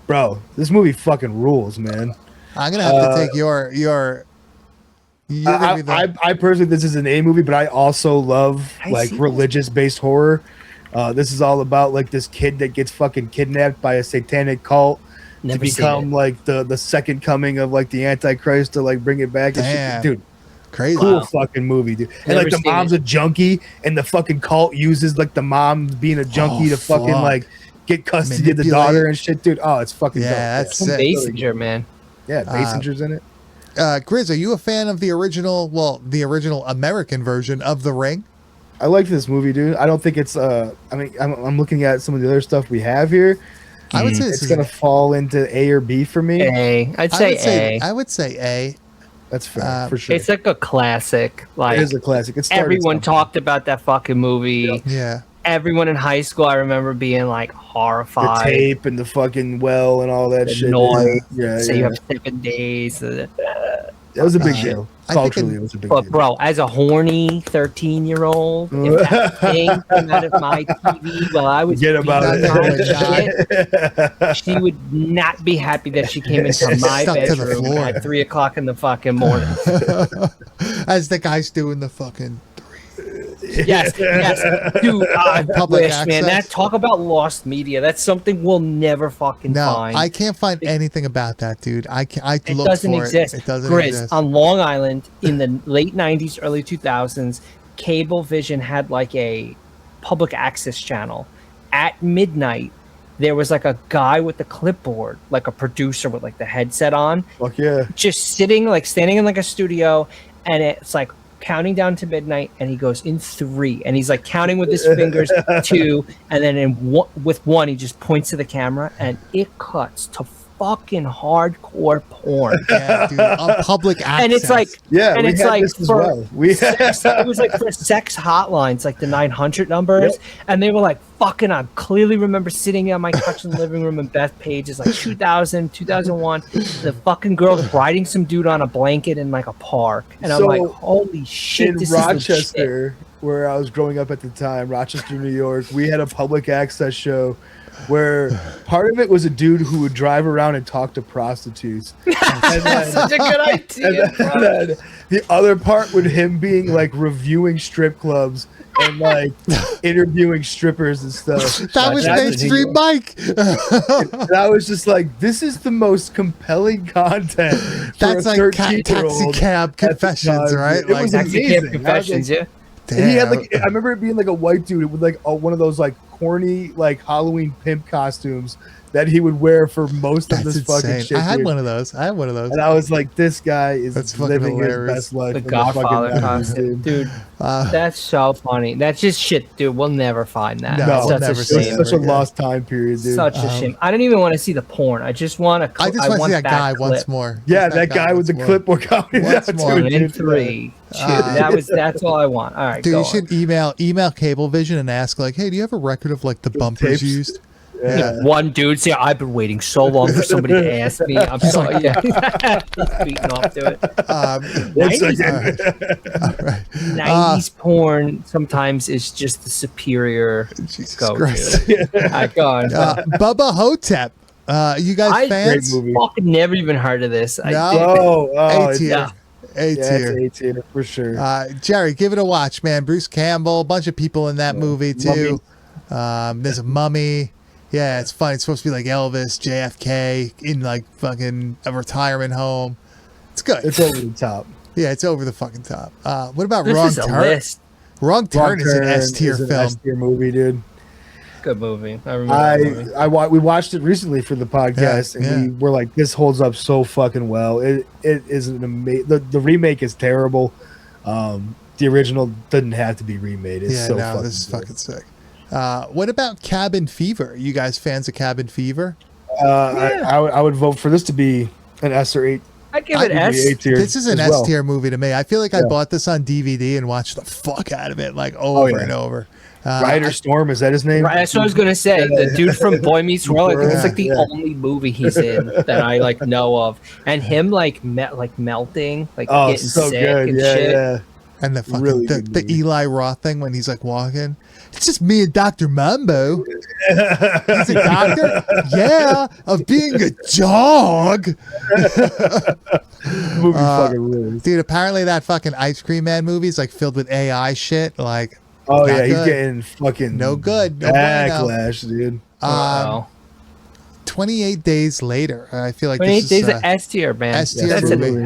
Bro, this movie fucking rules, man. I'm gonna have to take your. You're gonna be the, I personally, this is an A movie, but I also love I like see. religious based horror. This is all about like this kid that gets fucking kidnapped by a satanic cult Never to seen become it. like the second coming of like the Antichrist to like bring it back. And Damn. shit. Dude, crazy. cool Wow. fucking movie, dude. And Never like the seen mom's it. a junkie, and the fucking cult uses like the mom being a junkie to fucking fuck. like get custody of the Manipulate. daughter and shit, dude. Oh, it's fucking dope. Yeah, that's Some sick. Basinger, man. Yeah, Basinger's in it. Grizz, are you a fan of the original? Well, the original American version of The Ring. I like this movie, dude. I don't think it's. I mean, I'm looking at some of the other stuff we have here. I would say this It's is gonna fall into A or B for me. A. I'd say A. I would say A. That's fair for sure. It's like a classic. Like It is a classic. It started everyone something. talked about that fucking movie. Yeah. Everyone in high school, I remember being like The horrified. tape and the fucking well and all that The shit. noise. Yeah, Say yeah. you have 7 days. That was a big deal. I think Culturally, in- it was a big But deal. bro, as a horny 13-year-old, if that thing came out of my TV while I was Forget about beating it. on shit, she would not be happy that she came into my Stuck to the bedroom floor. at 3 o'clock in the fucking morning. As the guy's doing the fucking. Yes, dude. I Public wish, man. access. That talk about lost media. That's something we'll never fucking No, find. I can't find anything about that, dude. I It looked doesn't for exist. It doesn't Grizz, exist. on Long Island in the late 90s, early 2000s, Cablevision had like a public access channel. At midnight, there was like a guy with the clipboard, like a producer with like the headset on, Fuck yeah. just sitting, like standing in like a studio, and it's like counting down to midnight, and he goes in 3, and he's like counting with his fingers 2, and then with 1 he just points to the camera, and it cuts to fucking hardcore porn. Yeah, dude, on public access. And it's like, Yeah, and we it's had like this as for well. We sex, it was like for sex hotlines, like the 900 numbers, Yep. and they were like fucking. I clearly remember sitting on my couch in the living room, and Beth Page is like 2000, 2001. The fucking girl's riding some dude on a blanket in like a park, and I'm So, like, holy shit! in This is legit. Rochester, where I was growing up at the time, Rochester, New York, we had a public access show where part of it was a dude who would drive around and talk to prostitutes. And then, Such a good idea. and then the other part would him being like reviewing strip clubs and like interviewing strippers and stuff. that was That's mainstream Mike. And I was just like, this is the most compelling content. For That's a like 13-year-old taxi cab at the confessions, time. right? It Like, was Taxi amazing. Cab Confessions, yeah. And he had damn. like, I remember it being like a white dude with like one of those like corny like Halloween pimp costumes that he would wear for most of That's this fucking insane. shit. I had dude. one of those. And I was like, this guy is That's fucking living his hilarious. best life. The in Godfather fucking costume, costume. dude. That's so funny. That's just shit, dude. We'll never find that. No, That's we'll such never a see It's shame. it. such a lost time period, dude. Such a shame. I don't even want to see the porn. I just want to. I just want to see that guy once more. Yeah, Just that guy with the once more. clipboard coming Once out more. to One it, in dude. 3. That's all I want. All right, Dude, go you should email Cablevision and ask like, hey, do you have a record of like the bumpers tapes? used? Yeah. One dude say, I've been waiting so long for somebody to ask me. I'm sorry. Yeah. He's tweeting off to it. 90s porn sometimes is just the superior Jesus go Christ. to. Go on. Bubba Hotep. You guys fans? Great movie. Fucking never even heard of this. I No. did. A it's, tier. A yeah, tier. it's A tier for sure. Jerry, give it a watch, man. Bruce Campbell, a bunch of people in that movie too. There's a mummy. Yeah, it's fun. It's supposed to be like Elvis, JFK in like fucking a retirement home. It's good. It's over the top. Yeah, it's over the fucking top. What about This Wrong is a Turn? list. Wrong Turn is an S tier is an film. S-tier movie, dude. Good movie. I remember that movie. We watched it recently for the podcast, and we were like, "This holds up so fucking well." It is an amazing. The remake is terrible. The original didn't have to be remade. It's so fucking this is good. fucking sick. What about Cabin Fever? You guys fans of Cabin Fever? I would vote for this to be an S or 8. I give it S. A-tier This is an as well. S tier movie to me. I feel like I bought this on DVD and watched the fuck out of it like over and over. Ryder Storm, is that his name? Right, that's what I was gonna say. The dude from Boy Meets World. I think it's like the Yeah. only movie he's in that I like know of, and him like melting, like Oh, getting so sick good. and Yeah, shit. yeah. And the fucking Really the good movie. Eli Roth thing when he's like walking. It's just me and Dr. Mambo. He's a doctor? Yeah, of being a dog. Movie fucking rules. Dude, apparently that fucking Ice Cream Man movie is like filled with AI shit. Like, Oh not yeah, he's good. getting fucking No good. No bueno. backlash, dude. Wow. 28 Days Later. I feel like 28 this Days is of S tier, man. S tier That's movie.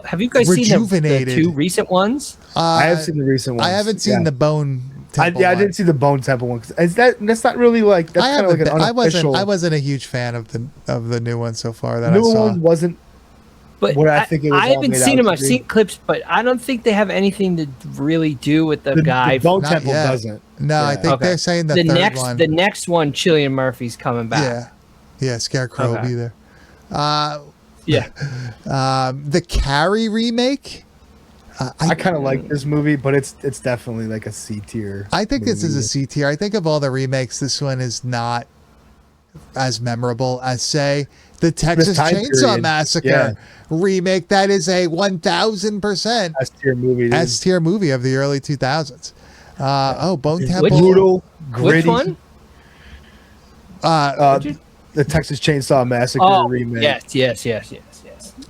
have you guys seen the Rejuvenated. 2 recent ones? I have seen the recent ones. I haven't seen Yeah. the Bone Temple I one. didn't see the Bone Temple one. Is that's not really like that's I kind of like haven't an been- unofficial. I wasn't a huge fan of the new one so far that new I saw. one wasn't. But What I think it was I all haven't made seen out them. to I've be. seen clips, but I don't think they have anything to really do with the guy. The Bone Not Temple yet. doesn't. No, I Yeah. think Okay. they're saying the the third next one. the next one, Cillian Murphy's coming back. Yeah, Scarecrow will Okay. be there. Yeah. The Carrie remake. I kind of like this movie, but it's definitely like a C tier. I think this is a movie. C tier. I think of all the remakes, this one is not as memorable as, say, the Texas time Chainsaw period. Massacre remake. That is a 1,000% S tier movie. dude. S tier movie of the early 2000s. Bone It's Temple. brutal, Which gritty. one? The Texas Chainsaw Massacre Oh, remake. yes.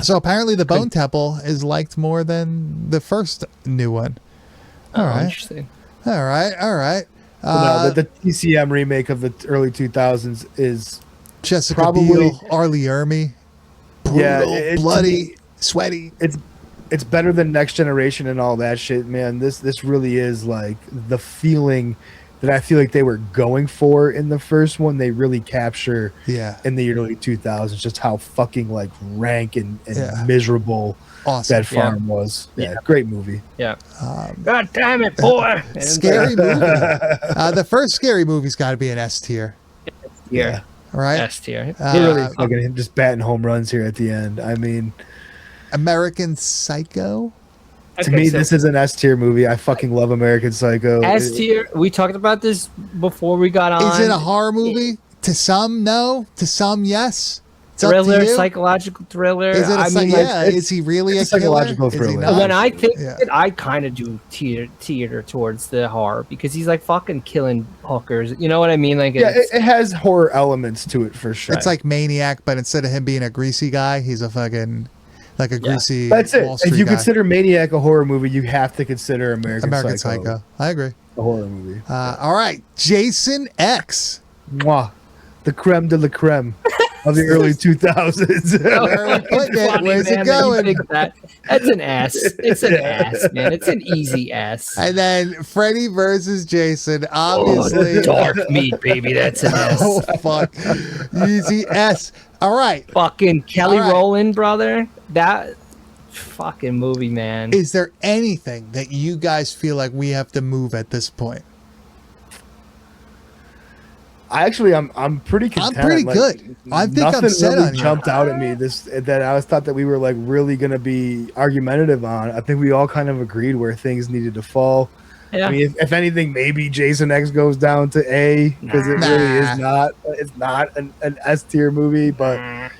So apparently, the Bone Temple is liked more than the first new one. All right. Interesting. All right. No, the TCM remake of the early 2000s is Jessica probably- Biel, Arlie Ermy, brutal, Yeah, it- bloody, sweaty. it's better than Next Generation and all that shit, man. This really is like the feeling that I feel like they were going for in the first one. They really capture Yeah, in the early 2000s just how fucking like rank and Yeah. miserable awesome. that farm was. Yeah, great movie. Yeah. God damn it, boy. Scary movie. The first scary movie's got to be an S tier, Yeah. right? S tier. He really fucking just batting home runs here at the end. I mean, American Psycho. to me, this is an S tier movie. I fucking love American Psycho. S tier. We talked about this before we got on. Is it a horror movie? To some, no. To some, yes. It's up to Thriller, you. psychological thriller? Is it a I mean, yeah? it's- Is he really it's a a psychological killer? Is he thriller. not? when I think Yeah. it, I kind of do theater towards the horror because he's like fucking killing hookers. You know what I mean? Like, Yeah, it's, it has horror elements to it for sure. It's like Maniac, but instead of him being a greasy guy, he's a fucking like a greasy. That's it. Wall If Street you guy. consider Maniac a horror movie, you have to consider American Psycho. I agree. a horror movie. All right, Jason X. Mwah. The creme de la creme of the early 2000s. Where are we putting it? funny, Where's man, it that you going? think that. That's an S. It's an S, man. It's an easy S. And then Freddy versus Jason. Oh, Obviously. dark meat, baby. That's an S. Oh fuck. Easy S. All right. Fucking Kelly All right. Rowland, brother. That fucking movie, man. Is there anything that you guys feel like we have to move at this point? I'm pretty content. I'm pretty good. I think I'm nothing set really on you. jumped out at me that I thought that we were like really gonna be argumentative on. I think we all kind of agreed where things needed to fall. Yeah. I mean, if anything, maybe Jason X goes down to A because it really is not. It's not an S tier movie, but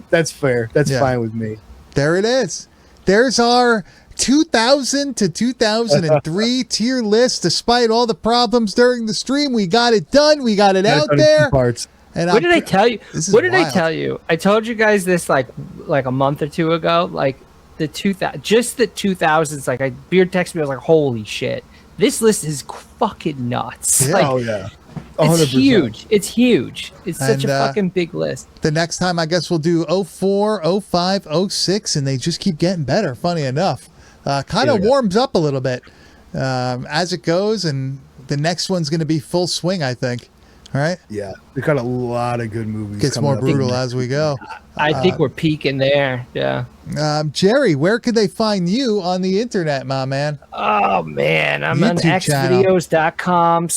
that's fair. That's fine with me. There it is. There's our 2000 to 2003 tier list. Despite all the problems during the stream, we got it done. We got it out there. Parts. And what did I tell you? What did wild. I tell you? I told you guys this like a month or two ago. Like the 2000s. Like Beard texted me. I was like, "Holy shit, this list is fucking nuts!" Yeah. Like, Oh yeah. 100%. it's huge. It's huge. It's such a fucking big list. The next time, I guess we'll do 04, 05, 06, and they just keep getting better. Funny enough, kind of warms up a little bit as it goes, and the next one's going to be full swing, I think. All right. Yeah, we got a lot of good movies. Gets more brutal as we go. I think we're peaking there. Yeah. Jerry, where could they find you on the internet, my man? Oh man, I'm on YouTube channel. xvideos.com/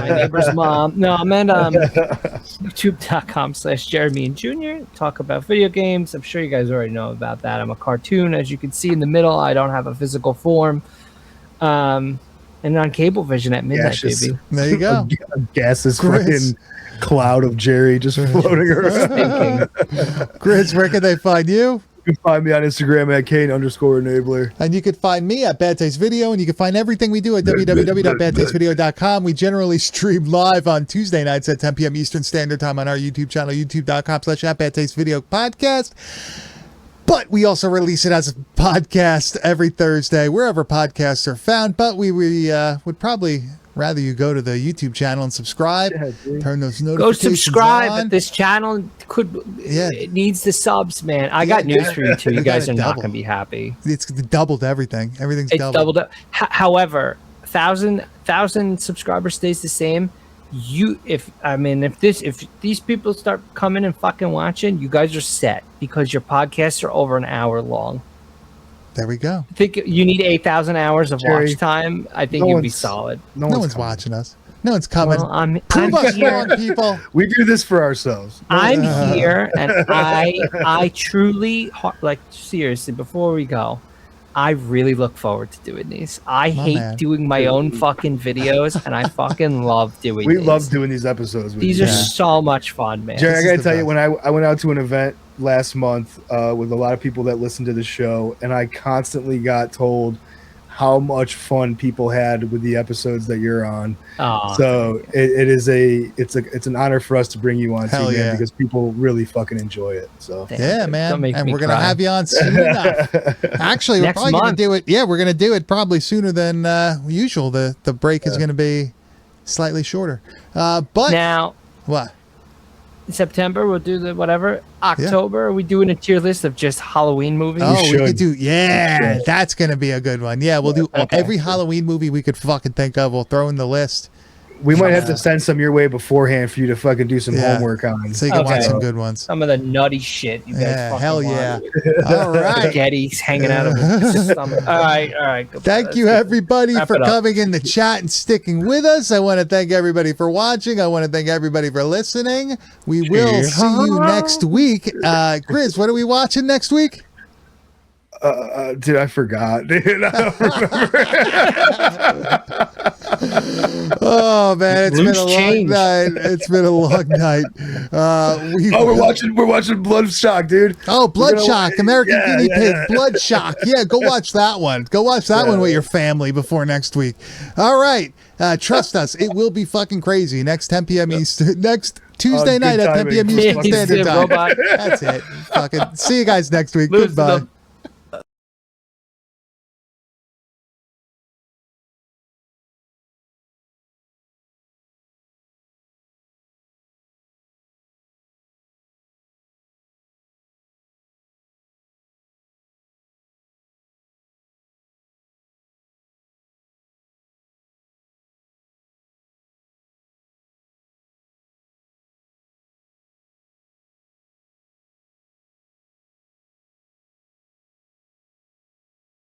my neighbor's mom. No, I'm at youtube.com/ Jeremy and Junior. Talk about video games. I'm sure you guys already know about that. I'm a cartoon, as you can see in the middle. I don't have a physical form. And on Cablevision at midnight, baby. There you go. A gaseous fucking cloud of Jerry just floating around. Chris, where can they find you? You can find me on Instagram at Kane_enabler. And you can find me at Bad Taste Video, and you can find everything we do at www.badtastevideo.com. We generally stream live on Tuesday nights at 10 p.m. Eastern Standard Time on our YouTube channel, youtube.com/@badtastevideo_podcast. But we also release it as a podcast every Thursday, wherever podcasts are found. But we would probably rather you go to the YouTube channel and subscribe. Turn those notifications Go subscribe. on. This channel it needs the subs, man. I got news for you too. You guys are not going to be happy. It's doubled everything. Everything's It's doubled. up. However, 1,000 subscribers stays the same. If these people start coming and fucking watching, you guys are set because your podcasts are over an hour long. There we go. I think you need 8,000 hours of Jerry, watch time. I think you'd be solid. No one's watching us. No one's coming. Well, I'm us here. wrong, people. We do this for ourselves. I'm here, and I truly, like, seriously, before we go, I really look forward to doing these. I hate doing my own fucking videos, and I fucking love doing these. We love doing these episodes. These are so much fun, man. Jerry, I gotta tell you, when I went out to an event last month with a lot of people that listen to the show, and I constantly got told how much fun people had with the episodes that you're on. So it's an honor for us to bring you on, man, because people really fucking enjoy it. So yeah, man, and we're gonna have you on soon enough. Actually, we're probably gonna do it. Yeah, we're gonna do it probably sooner than usual. The break is gonna be slightly shorter. But now what? In September we'll do the whatever. October are we doing a tier list of just Halloween movies? Oh, we could do. Yeah, that's gonna be a good one. Yeah, we'll do every Halloween movie we could fucking think of. We'll throw in the list. We might have to send some your way beforehand for you to fucking do some homework on. So you can watch some good ones. Some of the nutty shit you guys fucking hell want. All right. Spaghetti's hanging out of his stomach. All right. Thank you, everybody, for coming in the chat and sticking with us. I want to thank everybody for watching. I want to thank everybody for listening. We will see you next week. Grizz, what are we watching next week? Dude, I forgot. Dude, I don't remember. Oh man, it's been a long night. It's been a long night. We're watching Bloodshot, dude. Oh, Bloodshot, American Guinea Pig, Bloodshot. Yeah, go watch that one. Go watch that one with your family before next week. All right, trust us, it will be fucking crazy. Next 10 p.m. Eastern. Next Tuesday night at 10 p.m. Eastern Standard Time. That's it. Fucking see you guys next week. Goodbye.